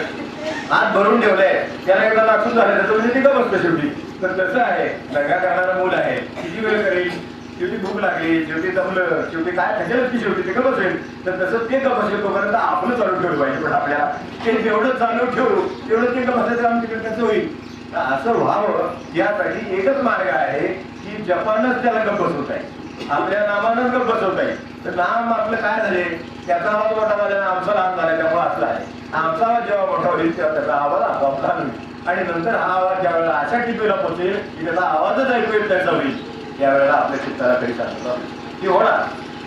हात भरून ठेवलंय त्याला एकदा नाचून झालं त्याचं म्हणजे तिथं बसतं शेवटी. तर तसं आहे दंगा करणारं मूल आहे किती वेळ करेल शेवटी भूक लागली शेवटी जमलं शेवटी काय त्याच्याच की शेवटी ते गप असेल तर तसं ते गप असेल तोपर्यंत आपलं चालू ठेवलं पाहिजे. पण आपल्याला ते जेवढं चालू ठेवू तेवढं ते गप असेल काम तिकडे त्याचं होईल. असं व्हावं यासाठी एकच मार्ग आहे की जपानच त्याला गप बसवत आहे. आपल्या नामानच गप बसवत आहे. तर नाम आपलं काय झाले त्याचा आवाज मोठा झाला आमचा लहान झाला त्यामुळे असला आहे. आमचा आवाज जेव्हा मोठा होईल तेव्हा त्याचा आवाज आपोआप लहान होईल आणि नंतर हा आवाज ज्या वेळेला अशा टिपीला पोहोचेल की त्याचा आवाजच ऐकू येत त्याचा होईल त्यावेळेला आपल्या चित्ताला तरी सांगतो की होणार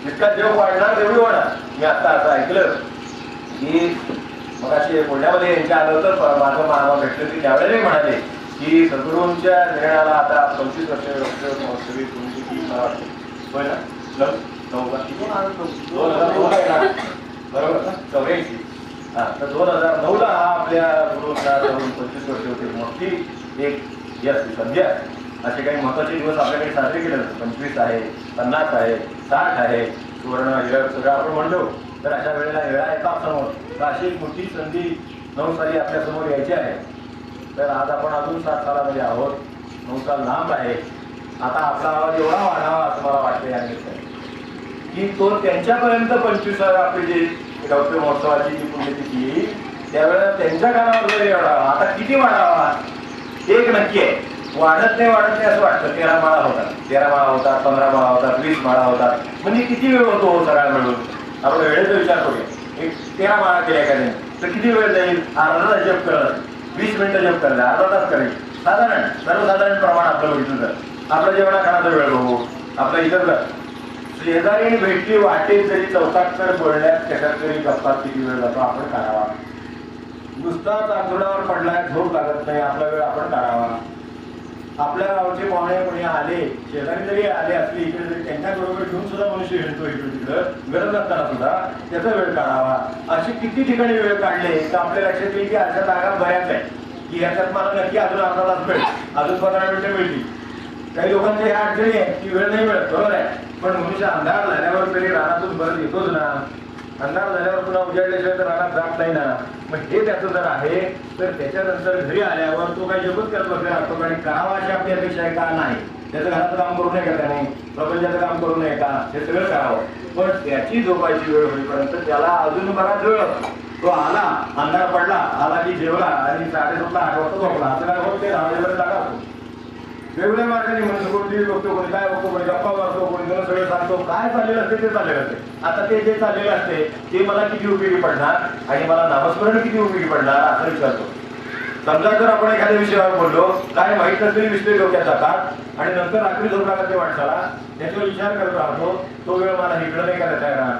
जितका जग वाढणार तेवढी होणार. मी आता असं ऐकलं की मग अशी पुण्यामध्ये यांच्या आलं होतं माझं मामा भेटलं की त्यावेळेला म्हणाले की सद्गुरूंच्या निर्णयाला आता 25 वर्ष महोत्सवी तुमची ती मला वाटते होय ना 2009 बरोबर ना 84 हा तर 2009ला हा आपल्या गुरुंना 25 वर्ष होते. मोठी एक यश संधी आहे. असे काही महत्वाचे दिवस आपल्याकडे साजरे केले जातात. 25 आहे 50 आहे 60 आहे सुवर्ण हिरक सगळं आपण म्हणतो. तर अशा वेळेला वेळा येतात समोर तर अशी एक मोठी संधी 9 साली आपल्या समोर यायची आहे. तर आज आपण अजून 7 सालामध्ये आहोत. 9 साल लांब आहे. आता आपला आवाज एवढा वाढावा असं मला वाटतं या निमित्ताने की तो त्यांच्यापर्यंत 25 आपली जी डॉक्टर महोत्सवाची जी पुण्यतिथी येईल त्यावेळेला त्यांच्या कानावर जरी वाढावा. आता किती वाढावा एक नक्की आहे. वाढत नाही असं वाटतं. 13 माळा होतात 13 माळा होतात 15 माळा होतात 20 माळा होतात म्हणजे किती वेळ होतो सगळ्या मिळून आपण वेळेचा विचार करूया. एक 13 माळा केल्या एखाद्याने तर किती वेळ जाईल. अर्धा तास जप करत 20 मिनिटं जप करत अर्धा तास करेल साधारण सर्वसाधारण प्रमाण आपलं बघितलं तर आपलं जेवणा खाण्याचा वेळ बघू आपल्या इतर शेजारी भेटली वाटेल तरी चौकात तर बोलण्यात कशात तरी गप्पात किती वेळ जातो आपण काढावा. नुसताच अंथरुणावर पडलाय झोप लागत नाही आपला वेळ आपण काढावा. आपल्या गावचे पाहुणे कोणी आले शेजारी जरी आले असले इकडे तरी त्यांच्याबरोबर घेऊन सुद्धा मनुष्य हिंडतो इकडे तिकडं गरज असताना सुद्धा त्याचा वेळ काढावा. असे किती ठिकाणी वेळ काढले तर आपल्या लक्षात येईल की अशा जागा बऱ्याच आहे की याच्यात मला नक्की अजून अर्धा तास मिळेल अजून 15 मिनिटं मिळतील. काही लोकांच्या ह्या अडचणी आहे की वेळ नाही मिळत बरोबर आहे. पण मनुष्य अंधार झाल्यावर तरी रानातून परत येतोच ना. अंधार झाल्यावर पुन्हा उजाडल्याशिवाय तर रानात जात नाही ना. मग हे त्याचं जर आहे तर त्याच्यानंतर घरी आल्यावर तो काही जगत करत बसलेला असतो आणि करावा अशी आपली अपेक्षा आहे का नाही. त्याचं घराचं काम करू नये का त्याने प्रपंचाचं काम करू नये का हे सगळं करावं. पण त्याची झोपायची वेळ होईपर्यंत त्याला अजून बराच वेळ असतो. तो आला अंधार पडला आला की जेवला आणि 7:30 8 वाजता झोपला असं काय होत ते 10 वाजेपर्यंत जागा असतो. वेगवेगळ्या मार्गाने म्हणतो कोणी टीव्ही बघतो कोणी काय बघतो कोणी गप्पा मारतो कोणी जण सगळं सांगतो काय चाललेलं असते ते चाललेलं असते. आता ते जे चाललेलं असते ते मला किती उपयोगी पडणार आणि मला नामस्मरण किती उपयोगी पडणार असं विचारतो. समजा जर आपण एखाद्या विषयावर बोललो काय माहीत नसलेले विषय डोक्यात जातात आणि नंतर रात्री झोप लागत ते माणसाला त्याच्यावर विचार करत राहतो. तो वेळ मला इकडं नाही करायचा येणार.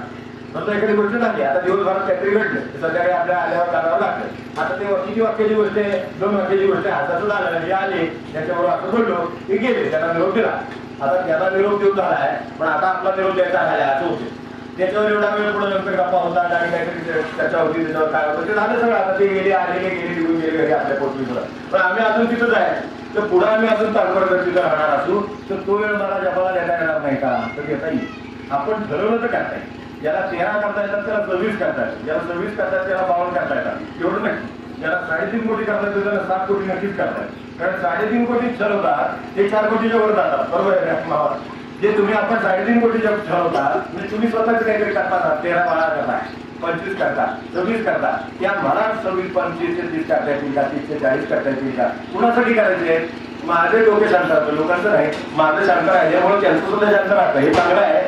नंतर एखादी गोष्ट झाली आता दिवसभरात काहीतरी घडलं संध्याकाळी आपल्या आल्यावर कानावर लागतं. आता ते किती वाक्याची गोष्ट आहे 2 वाक्याची गोष्ट आहे हाताचं झालं हे आले त्याच्याबरोबर असं बोललो ते गेले त्यांना निरोप दिला आता त्याला निरोप देऊन झाला आहे, पण आता आपला निरोप द्यायचा झाला असं होते. त्याच्यावर एवढा वेळ पुढे नंतर गप्पा होतात आणि काहीतरी चर्चा होती, त्याच्यावर काय होतं ते झालं सगळं. आता ते गेले आलेले गेले निघून गेले घरी आपल्या पोटलीवर, पण आम्ही अजून तिथंच आहे. तर पुढे आम्ही अजून तात्पर्य तिथं राहणार असू तर तो वेळ मला जपाला देता येणार नाही का? तर घेता येईल. आपण ठरवलं तर करता येईल. ज्याला 13 करता येतात त्याला 26 करता येतात, ज्याला 26 करतात त्याला 52 करता येतात, एवढं नक्की. ज्याला 3.5 कोटी करता येतं त्याला 7 कोटी नक्कीच करतात. कारण 3.5 कोटी ठरवतात ते 4 कोटीच्या वर जातात, बरोबर आहे ना? जे तुम्ही आपण 3.5 कोटी ठरवतात म्हणजे तुम्ही स्वतःच काहीतरी करता, 13-12 करता, 25 करता, 26 करता. त्या मला 26, 25 ते 30 करता येतील का, 30 ते 40 करता येतील का? कुणासाठी करायचे? माझे डोके शांत राहतं, लोकांचं नाही. माझं शांत राहिल्यामुळे त्यांचं सुद्धा शांत राहतं, हे चांगलं आहे.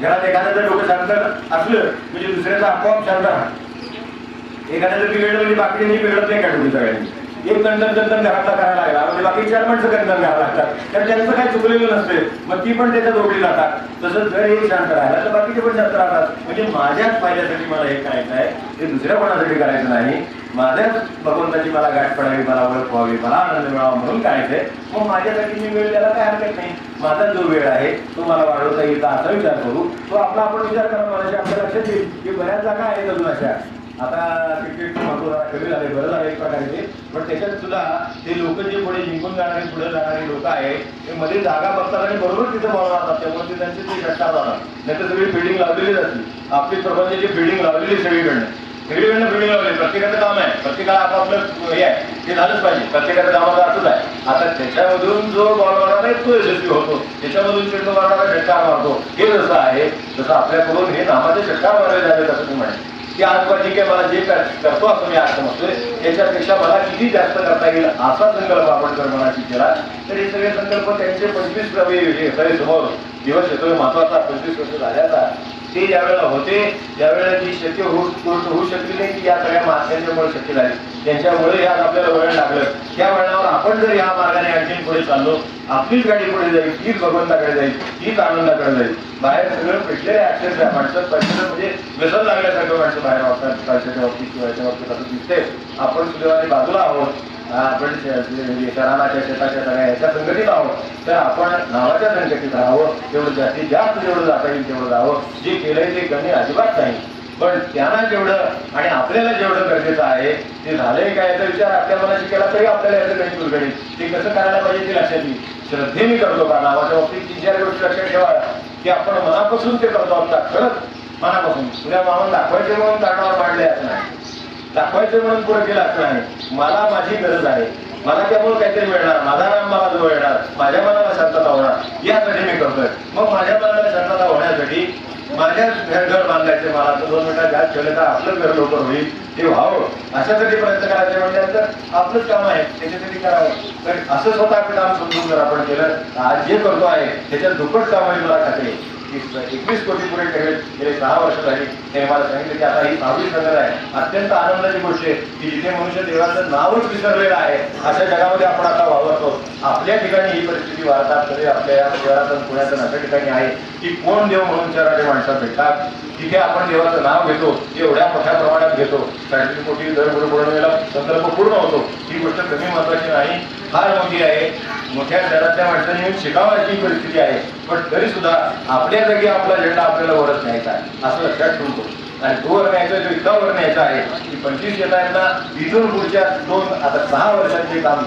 घरात एखाद्याचं डोकं शांत असलं म्हणजे दुसऱ्याचं आपोआप शांत राहतं. एखाद्याचं बिघडलं म्हणजे बाकीच्यांनी बिघडत नाही का डोकी सगळ्यांनी. एक कंदन घरातला करायला लागला म्हणजे बाकी 4 माणसं कंदन घ्यावं लागतात, तर त्यांचं काही चुकलेलं नसते, मग ती पण त्याच्यात ओढली जातात. तसंच जर हे शांत राहिला तर बाकीचे पण शांत राहतात. म्हणजे माझ्याच फायद्यासाठी मला हे करायचं आहे, ते दुसऱ्या कोणासाठी करायचं नाही. माझ्याच भगवंताची मला गाठ पडावी, मला ओळख व्हावी, मला आनंद मिळावा म्हणून करायचंय. मग माझ्यासाठी मी वेळ द्यायला काय हरकत नाही. माझा जो वेळ आहे तो मला वाढवता येईल असा विचार करू, तो आपला आपण विचार करा. मला आपल्या लक्षात येईल की बऱ्याच जागा आहेत अजून अशा. आता क्रिकेट महत्व कमी झाले, बरं झालं एक प्रकारे ते, पण त्याच्यात सुद्धा ते लोक जे पुढे जिंकून जाणारे, पुढे जाणारे लोक आहेत, ते मध्ये जागा बघतात आणि बरोबर तिथे बॉल मारतात. त्यामुळे ते त्यांचे ते षटकार जातात. नाही तर सगळी बिल्डिंग लावलेली असली, आपली प्रपंचाची बिल्डिंग लावलेली सगळीकडनं बिल्डिंग लावली. प्रत्येकाचं काम आहे, प्रत्येकाला आपापलं हे आहे, ते झालंच पाहिजे. प्रत्येकाचं कामाचं असंच आहे. आता त्याच्यामधून जो बॉल मारणार आहे तो यशस्वी होतो, त्याच्यामधून चेंडू मारणारा षटकार मारतो. हे जसं आहे तसं आपल्याकडून हे नामाचे षटकार मारले जावे असं तुम्ही म्हणे की आज ठीक आहे, मला जे करतो असं मी आज समजतोय, याच्यापेक्षा मला किती जास्त करता येईल असा संकल्प आपण जर मनाशी केला तर हे सगळे संकल्प त्यांचे 25 समोर दिवस येतोय महत्वाचा 25 वर्ष झाल्याचा. ते ज्यावेळेला होते त्यावेळेला जी शक्य होऊ शकली नाही की या सगळ्या महात्म्यांच्यामुळे शक्य झाली, त्यांच्यामुळे यात आपल्याला वळण लागलं. त्या वळणावर आपण जर या मार्गाने आणखी पुढे चाललो, आपलीच गाडी पुढे जाईल, तीच भगवंताकडे जाईल, तीच आनंदाकडे जाईल. बाहेर सगळं पेटलेले ऍक्सेस आहे माणसं, पैसे म्हणजे व्यसन लागल्यासारखं माणसं बाहेर वागतात, पैशाच्या बाबतीत किंवा याच्या बाबतीत असं दिसते. आपण सुदैवाने बाजूला आहोत, आपण शहराच्या शेताच्या सगळ्या ह्याच्या संघटित आहोत, तर आपण नावाच्या संघटित राहावं. तेवढं जास्तीत जास्त जेवढं जाता येईल तेवढं जावं. जे केलंय ते कमी अजिबात नाही, पण त्यांना जेवढं आणि आपल्याला जेवढं गरजेचं आहे ते झालंय काय याचा विचार आपल्या मनाशी केला तरी आपल्याला याचं काही दुर्गणित. ते कसं करायला पाहिजे ते लक्षात येईल. श्रद्धेने करतो का नावाच्या बाबतीत 3-4 गोष्टी लक्षात ठेवा की आपण मनापासून ते करतो. आता खरंच मनापासून तुझ्या मामाला दाखवायचे म्हणून ताटावर मांडले असं नाही, दाखवायचे म्हणून पुढे केलं असं नाही. मला माझी गरज आहे, मला त्यामुळे काहीतरी मिळणार, माझा नाम मला जवळ येणार, माझ्या मनाला शांतता होणार, यासाठी मी करतोय. मग माझ्या मनाला शांतता होण्यासाठी माझ्या घर बांधायचे, मला तर 2 मिनिटात गॅस ठेवले तर आपलं घर लवकर होईल, ते व्हावं अशासाठी प्रयत्न करायचे. म्हटल्यानंतर आपलंच काम आहे, त्याच्यासाठी करावं. तर असं स्वतःचं काम समजून जर आपण केलं, आज जे करतो आहे त्याच्यात दुप्पट कामाची मला खात्री 21 कोटी पुढे ठेवले गेले 6 वर्ष झाली. ते मला सांगितलं की आता ही 6वी संगत आहे. अत्यंत आनंदाची गोष्ट आहे की जिथे मनुष्य देवाचं नावच विसरलेलं आहे अशा जगामध्ये आपण आता वावरतो. आपल्या ठिकाणी ही परिस्थिती वाढतात, तरी आपल्या या शहरातून पुण्यातून अशा ठिकाणी आहे की कोण देव म्हणून शहराचे माणसं भेटतात. तिथे आपण देवाचं नाव घेतो, एवढ्या मोठ्या प्रमाणात घेतो, 3.5 कोटी दर पौर्णिमेला संकल्प पूर्ण होतो. ही गोष्ट कमी महत्वाची नाही, फार मोठी आहे. मोठ्या शहरातल्या माणसांनी येऊन शिकावा अशी परिस्थिती आहे, पण तरी सुद्धा आपल्या जागी आपला झेंडा आपल्याला वरच न्यायचा आहे असं लक्षात ठेवतो. आणि तो वर न्यायचा, जो इतका वर न्यायचा आहे की 25 येता येता इथून पुढच्या 6 वर्षांचे काम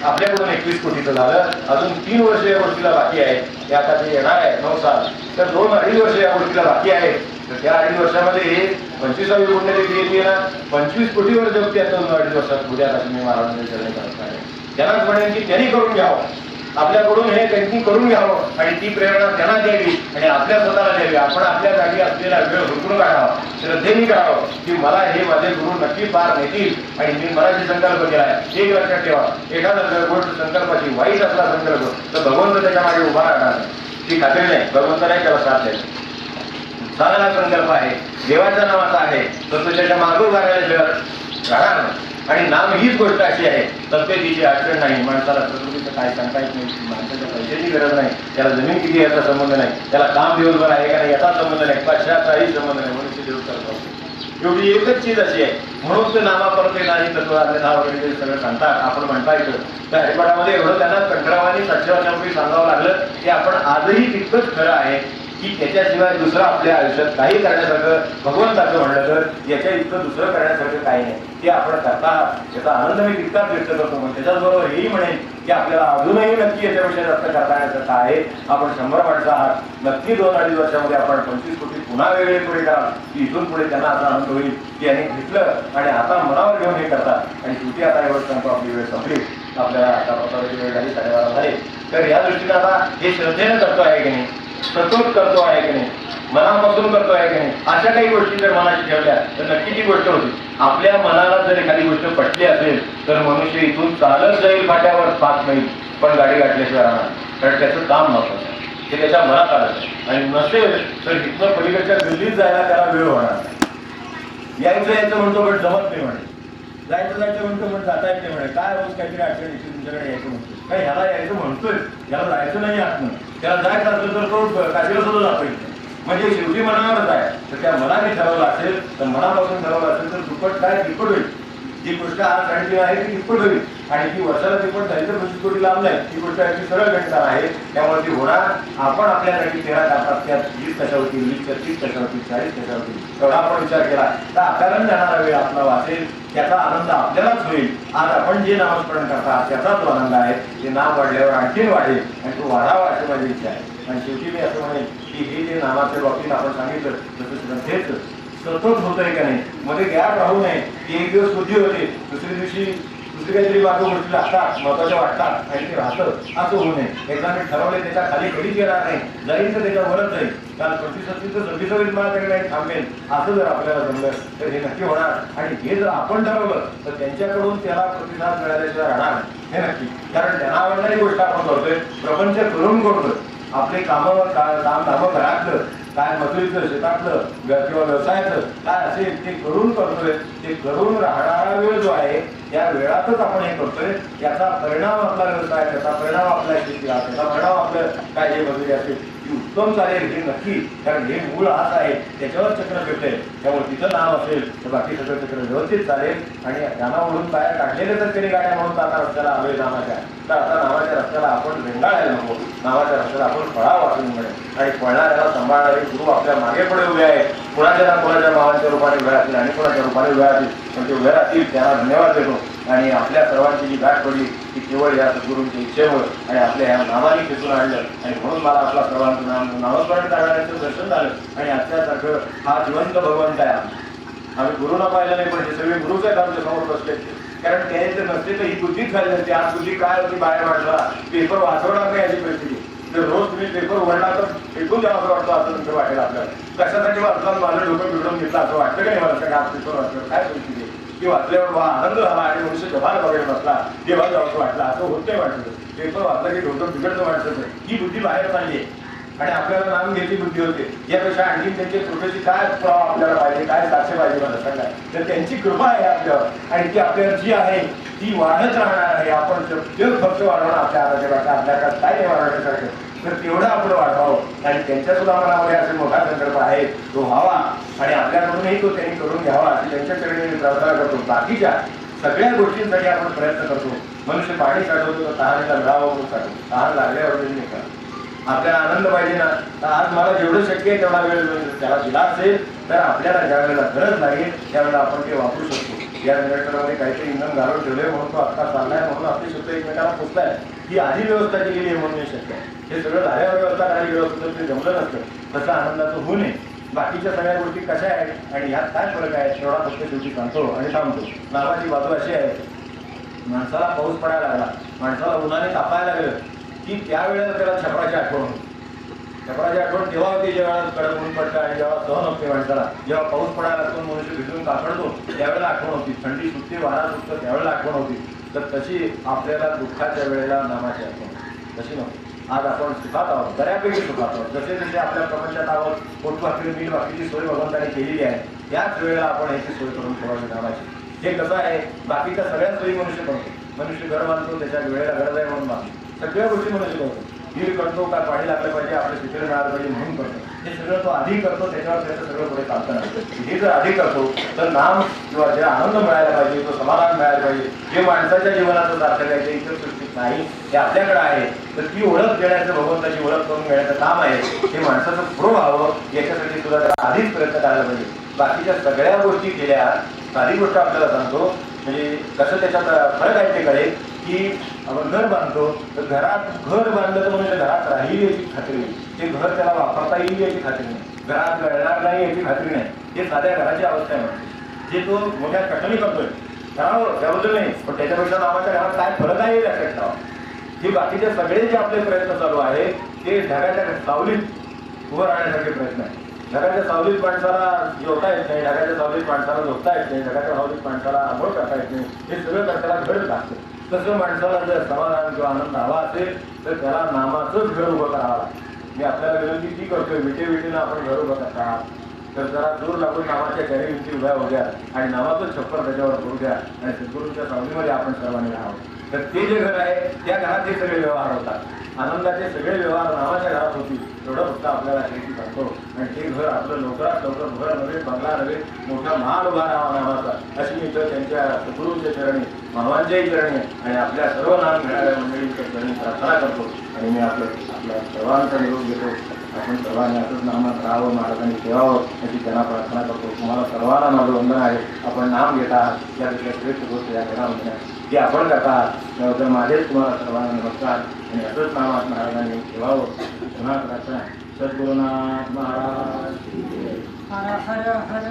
आपल्याकडून 21 कोटीचं झालं. अजून 3 वर्ष या गोष्टीला बाकी आहे. हे आता जे येणार आहे 9 साल, तर 2-2.5 वर्ष या गोष्टीला बाकी आहे. तर त्या 2.5 वर्षामध्ये 25वी पुण्यतिथी येते ना, 25 कोटीवर जगते आता 2-2.5 वर्षात उद्या लक्ष्मी महाराजांचे चरणी करत आहे. त्यांनाच म्हणेन की त्यांनी करून घ्यावं, आपल्याकडून हे त्यांनी करून घ्यावं आणि ती प्रेरणा त्यांना द्यावी आणि आपल्या स्वतःला द्यावी. आपण आपल्या जागी असलेला वेळ हुडकून काढावा, श्रद्धेने करावं की मला हे माझे गुरु नक्की पार नेतील आणि मी मनाशी संकल्प केला आहे. एक लक्षात ठेवा, एखादा गोष्ट संकल्पाची वाईट असला संकल्प तर भगवंत त्याच्या मागे उभा राहणार नाही, ती खात्री नाही. भगवंत नाही त्याला साथ द्यायची. चांगला संकल्प आहे, देवाच्या नावाचा आहे, तर तो त्याच्या मागे उभा राहिल्याशिवाय राहणार नाही. आणि नाम हीच गोष्ट अशी आहे, तब्येतीची अडचण नाही, माणसाला प्रकृतीचं काय सांगता येत नाही, माणसाच्या पैशाची गरज नाही, त्याला जमीन किती याचा संबंध नाही, त्याला काम दिवसभर आहे का नाही याचा संबंध नाही, कशाचाही संबंध नाही. मनुष्य देव करतो एवढी एकच चीज अशी आहे. म्हणून ते नामापरते नाही तत्वातले नाव वगैरे जे सगळं सांगतात आपण म्हणता येतं त्या हरिपाठामध्ये एवढं त्यांना कंठरावानी सातशे वर्षापूर्वी सांगावं लागलं की आपण आजही तितकंच खरं आहे की त्याच्याशिवाय दुसरं आपल्या आयुष्यात काही करण्यासारखं भगवंताचं म्हणलं तर याच्या इतकं दुसरं करण्यासारखं काही नाही. ते आपण करता याचा आनंद मी तितकाच व्यक्त करतो. पण त्याच्याचबरोबर हेही म्हणेन की आपल्याला अजूनही नक्की याच्यापेक्षा जास्त करता येण्यासारखं आहे. आपण 100 माणसं आहात, नक्की 2-2.5 वर्षामध्ये आपण 25 कोटी पुन्हा वेगळे पुढे करा की इथून पुढे त्यांना असा आनंद होईल की यांनी घेतलं आणि आता मनावर घेऊन हे करतात. आणि शेवटी आता एवढं सांगतो आपली वेळ संपली, आपल्याला आता प्रसादाची वेळ झाली, 12:30 झाले. तर या दृष्टीने आता हे श्रद्धेनं करतो आहे की नाही, सतत करतो आहे की नाही, मनापासून करतो आहे की नाही, अशा काही गोष्टी जर मनाशी ठेवल्या तर नक्की ती गोष्ट होती. आपल्या मनाला जर एखादी गोष्ट पटली असेल तर मनुष्य इथून चालत जाईल फाट्यावर 5 मैल, पण गाडी गाठल्याशिवाय राहणार. कारण त्याचं काम महत्वाचं आहे, ते त्याच्या मनात आलं आणि नसेल तर इथनं पलीकडच्या गल्लीत जायला त्याला वेळ होणार. यायचं म्हणतो पण जमत नाही म्हणे, जायचं म्हणतो पण जाता येत नाही म्हणे. काय रोज काहीतरी अडचण येते तुमच्याकडे यायचं म्हणतो, काय ह्याला यायचं म्हणतोय, ह्याला जायचं नाही आतनं, त्याला जायचं असलं तर तो काशीला सुद्धा जातो. म्हणजे शेवटी मनावरच आहे. तर त्या मनाने ठरवलं असेल तर मनापासून ठरवलं असेल तर दुप्पट काय तिप्पट होईल. जी गोष्ट आज 3.5 आहे ती तिप्पट होईल आणि ती वर्षाला तिप्पट झाली तर 25 कोटी लाभ नाही. ती गोष्ट अगदी सरळ गणितार आहे, त्यामुळे ती होणार. आपण आपल्यासाठी 13 करतात, त्यात 20 कशा होतील, 20 च्या 30 कशा होतील, 40 कशा होतील, एवढा आपण विचार केला तर आपल्याला जाणारा वेळ आपला वाचेल, त्याचा आनंद आपल्यालाच होईल. आज आपण जे नामस्मरण करता त्याचा जो आनंद आहे ते नाम वाढल्यावर आणखीन वाढेल आणि तो वाढावा अशी माझी इच्छा आहे. आणि शेवटी मी असं म्हणेन की हे जे नामाच्या बाबतीत आपण सांगितलं तसं श्रद्धेच सतत होतंय का नाही, मध्ये गॅप राहू नये की एक दिवस बुद्धी होते, दुसऱ्या दिवशी दुसरी काहीतरी मागं गोष्टी लागतात, महत्वाच्या वाटतात आणि ते राहतं, असं होऊ नये. एकदा मी ठरवले त्याच्या खाली कधीच येणार नाही, जाईल तर त्याच्यावरच जाईल. कारण 25-26 मला तरी नाही थांबेल, असं जर आपल्याला जमलं तर हे नक्की होणार. आणि हे जर आपण ठरवलं तर त्यांच्याकडून त्याला प्रतिसाद मिळाल्याशिवाय राहणार हे नक्की. कारण त्यांना आवडणारी गोष्ट आपण करतोय, प्रपंच करून करतोय, आपले काम घरातलं काय, मजुरीचं, शेतातलं किंवा व्यवसायाचं काय असेल ते करून करतोय. ते करून राहणारा वेळ जो आहे त्या वेळातच आपण हे करतोय. याचा परिणाम आपला व्यवसाय, त्याचा परिणाम आपल्या शेतीला, त्याचा परिणाम आपलं काय जे मजुरी असेल ती उत्तम चालेल हे नक्की. कारण हे मूळ हाच आहे, त्याच्यावर चक्र फिरते. त्यामुळे तिथं नाव असेल तर बाकी सगळं चक्र व्यवस्थित चालेल. आणि त्यांना ओढून बाहेर काढलेले तर तरी गाड्या म्हणून आता रस्त्याला आलोय नामाच्या, तर आता नावाच्या रस्त्याला आपण रेंगाळायला नको, नावाच्या रस्त्याला आपण फळा वाचून मिळेल. आणि पळणाऱ्याला सांभाळणारे गुरु आपल्या मागे पुढे उभे आहेत. कुणाच्या ना कुणाच्या भावांच्या रूपाने उभे राहतील आणि कुणाच्या रूपाने उभे राहतील, पण ते उभे राहतील त्यांना धन्यवाद देतो. आणि आपल्या सर्वांची जी गाठ पडली ती केवळ या सद्गुरूंच्या इच्छेवर आणि आपल्या या नावाने खेचून आणलं. आणि म्हणून मला आपला सर्वांचं नामस्मरण करण्याचं दर्शन झालं. आणि आजच्यासारखं हा जिवंत भगवंत आहे. आम्ही गुरुना पाहिलं नाही, पण हे सगळे गुरुच आहेत आमच्या समोर बसले. कारण त्याने जर नसते तर ही बुद्धीच झाली नसते. आज बुद्धी काय होती, बाहेर माणसाला पेपर वाचवणार नाही याची परिस्थिती. जर रोज तुम्ही पेपर उघडला तर फेकून द्यावा असं वाटतं, असं तुमचं वाटेल आपल्याला. कशासाठी वाचला, माझं डोकं बिघडून घेतलं असं वाटतं का नाही मला. आज पेपर वाचलं काय परिस्थिती की वाचल्यावर बा आनंद झाला आणि मनुष्य जबान वगैरे बसला, देवा जावं वाटलं, असं होत नाही वाटतं. पेपर वाचलं की डोकं बिघडतं वाटतं. ही बुद्धी बाहेर चालली आहे आणि आपल्याला नाम घ्यायची बुद्धी होते. यापेक्षा आणखी त्यांची कृपेची काय आपल्याला पाहिजे, काय साक्ष पाहिजे मला सांगा. तर त्यांची कृपा आहे आपल्यावर आणि ती आपल्याला जी आहे ती वाढत राहणार आहे. आपण जग फक्त वाढवणं आपल्या आपल्याकडे काय नाही वाढवण्यासारखं, तर तेवढं आपण वाढवावं. आणि त्यांच्या सुद्धा मनामध्ये असे मोठा संकल्प आहे तो व्हावा आणि आपल्याकडूनही तो त्यांनी करून घ्यावा अशी त्यांच्याकडे मी प्रार्थना करतो. बाकीच्या सगळ्या गोष्टींसाठी आपण प्रयत्न करतो. मनुष्य पाणी साठवतो तर तहानेला मिळावं म्हणून साठवतो, तहान लागल्यावर नाही का. आपल्याला आनंद पाहिजे ना, तर आज मला जेवढं शक्य आहे तेवढा वेळ त्याला दिला असेल तर आपल्याला ज्या वेळेला गरज लागेल त्यावेळेला आपण ते वापरू शकतो. या जनरेटरमध्ये काहीतरी इंधन घालून ठेवले म्हणून तो आत्ता चाललाय, म्हणून आपली शब्द एकमेकाला पोचलाय. ही आधी व्यवस्था केलेली आहे म्हणून हे शक्य आहे. हे सगळं झाल्यावर व्यवस्था झाली, व्यवस्था ते जमलं नसतं तसं आनंदाचं होऊ नये. बाकीच्या सगळ्या गोष्टी कशा आहेत आणि ह्यात काय फरक आहे तेवढा फक्त शेवटी सांगतो आणि थांबतो. नावाची बाजू अशी आहे, माणसाला पाऊस पडायला लागला, माणसाला उन्हाने तापायला लागलं की त्यावेळेला त्याला छपराची आठवण होती. छपराची आठवण तेव्हा होती जेव्हा कडक ऊन पडतं आणि जेव्हा सहन होते माणसाला. जेव्हा पाऊस पडायला लागतो मनुष्य भिजून काकडतो त्यावेळेला आठवण होती. थंडी सुटते, वारा सुटतं त्यावेळेला आठवण होती. तर तशी आपल्याला दुःखाच्या वेळेला नामाची आठवण तशी नव्हती. आज आपण सुखात आहोत, बऱ्यापैकी सुखात आहोत. जसे जसे आपल्या प्रपंचात आहोत, पोटभाकरी मील बाकीची सोय भगवंताने केलेली आहे, त्याच वेळेला आपण याची सोय करून ठेवावी नामाची. हे कसं आहे, बाकीच्या सगळ्या सोयी मनुष्य करतो. मनुष्य घर बांधतो, त्याच्या वेळेला गरज आहे म्हणून बांधतो. सगळ्या गोष्टी मनुष्य करतो. वीर करतो, काय पाणी लागलं पाहिजे, आपलं शिक्षण मिळालं पाहिजे म्हणून करतो. हे सगळं तो आधी करतो, त्याच्यावर त्याचं सगळं पुढे चालतं नाही. हे जर आधी करतो तर नाम किंवा जे आनंद मिळायला पाहिजे, तो समाधान मिळायला पाहिजे, जे माणसाच्या जीवनाचं सार्थक आहे ते इतर सृष्टीत नाही, ते आपल्याकडे आहे. तर ती ओळख देण्याचं, भगवंताची ओळख करून घेण्याचं काम आहे. हे माणसाचं पुढं व्हावं याच्यासाठी सुद्धा त्याला आधीच प्रयत्न करायला पाहिजे. बाकीच्या सगळ्या गोष्टी केल्या, साधी गोष्ट आपल्याला सांगतो, म्हणजे कसं त्याच्यात फरक आहे ते कळेल की आपण घर बांधतो तर घरात घर बांधलं तर म्हणजे घरात राहील याची खात्री नाही, ते घर त्याला वापरता येईल याची खात्री नाही, घरात गळणार नाही याची खात्री नाही. हे साध्या घराची अवस्था आहे. म्हणजे जे तो मोठ्या कष्टाने करतोय करावं त्याबद्दल नाही, पण त्याच्यापेक्षा नावाच्या घरात काय फरक आहे लक्षात ठेवा. हे बाकीचे सगळे जे आपले प्रयत्न चालू आहे ते ढगाच्या सावलीत उभं राहण्यासाठी प्रयत्न आहे. ढगाच्या सावलीत माणसाला जेवता येत नाही, ढगाच्या सावलीत माणसाला झोपता येत नाही, ढगाच्या सावलीत माणसाला आंघोळ करता येत नाही. हे सगळं करताना घर लागतं. तसं माणसाला जर समाधान किंवा आनंद हवा असेल तर त्याला नामाचंच घर उभं करावं लागतं. मी आपल्याला विनंती ती करतोय, विटेनं आपण घर उभं करत आहात तर जरा दूर लागून नामाच्या चारी भिंती उभ्या होऊ द्या आणि नामाचं छप्पर त्याच्यावर करू द्या आणि सद्गुरूंच्या सावलीमध्ये आपण सर्वांनी राहावं. तर ते जे घर आहे त्या घरात हे सगळे व्यवहार होतात. आनंदाचे सगळे व्यवहार नामाच्या घरात होतील एवढं फक्त आपल्याला शेती सांगतो. आणि ते घर आपलं लवकरात लवकर घर नव्हे, बंगला नव्हे, मोठा महाल उभा राहावा नामाचा अशी मी तर त्यांच्या सद्गुरूंच्या चरणी, मामांच्याही चरणी आणि आपल्या सर्व नाम घेणाऱ्या मंडळींच्या चरणी प्रार्थना करतो. आणि मी आपल्या सर्वांचा निरोप घेतो. आपण सर्वांनी असंच नामात राहावं, महाराजांनी ठेवावं अशी त्यांना प्रार्थना करतो. तुम्हाला सर्वांना माझं वंदन आहे. आपण नाम घेत आहात यापेक्षा श्रेष्ठ गोष्ट या जगामध्ये जे आपण करत आहात त्याबद्दल माझेच तुम्हाला सर्वांना नमस्कार. आणि असंच नामात महाराजांनी ठेवावं पुन्हा प्रार्थना. सद्गुरुनाथ महाराज हर हर हर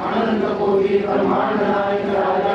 आनंद कोटि ब्रह्मांड नायक राजा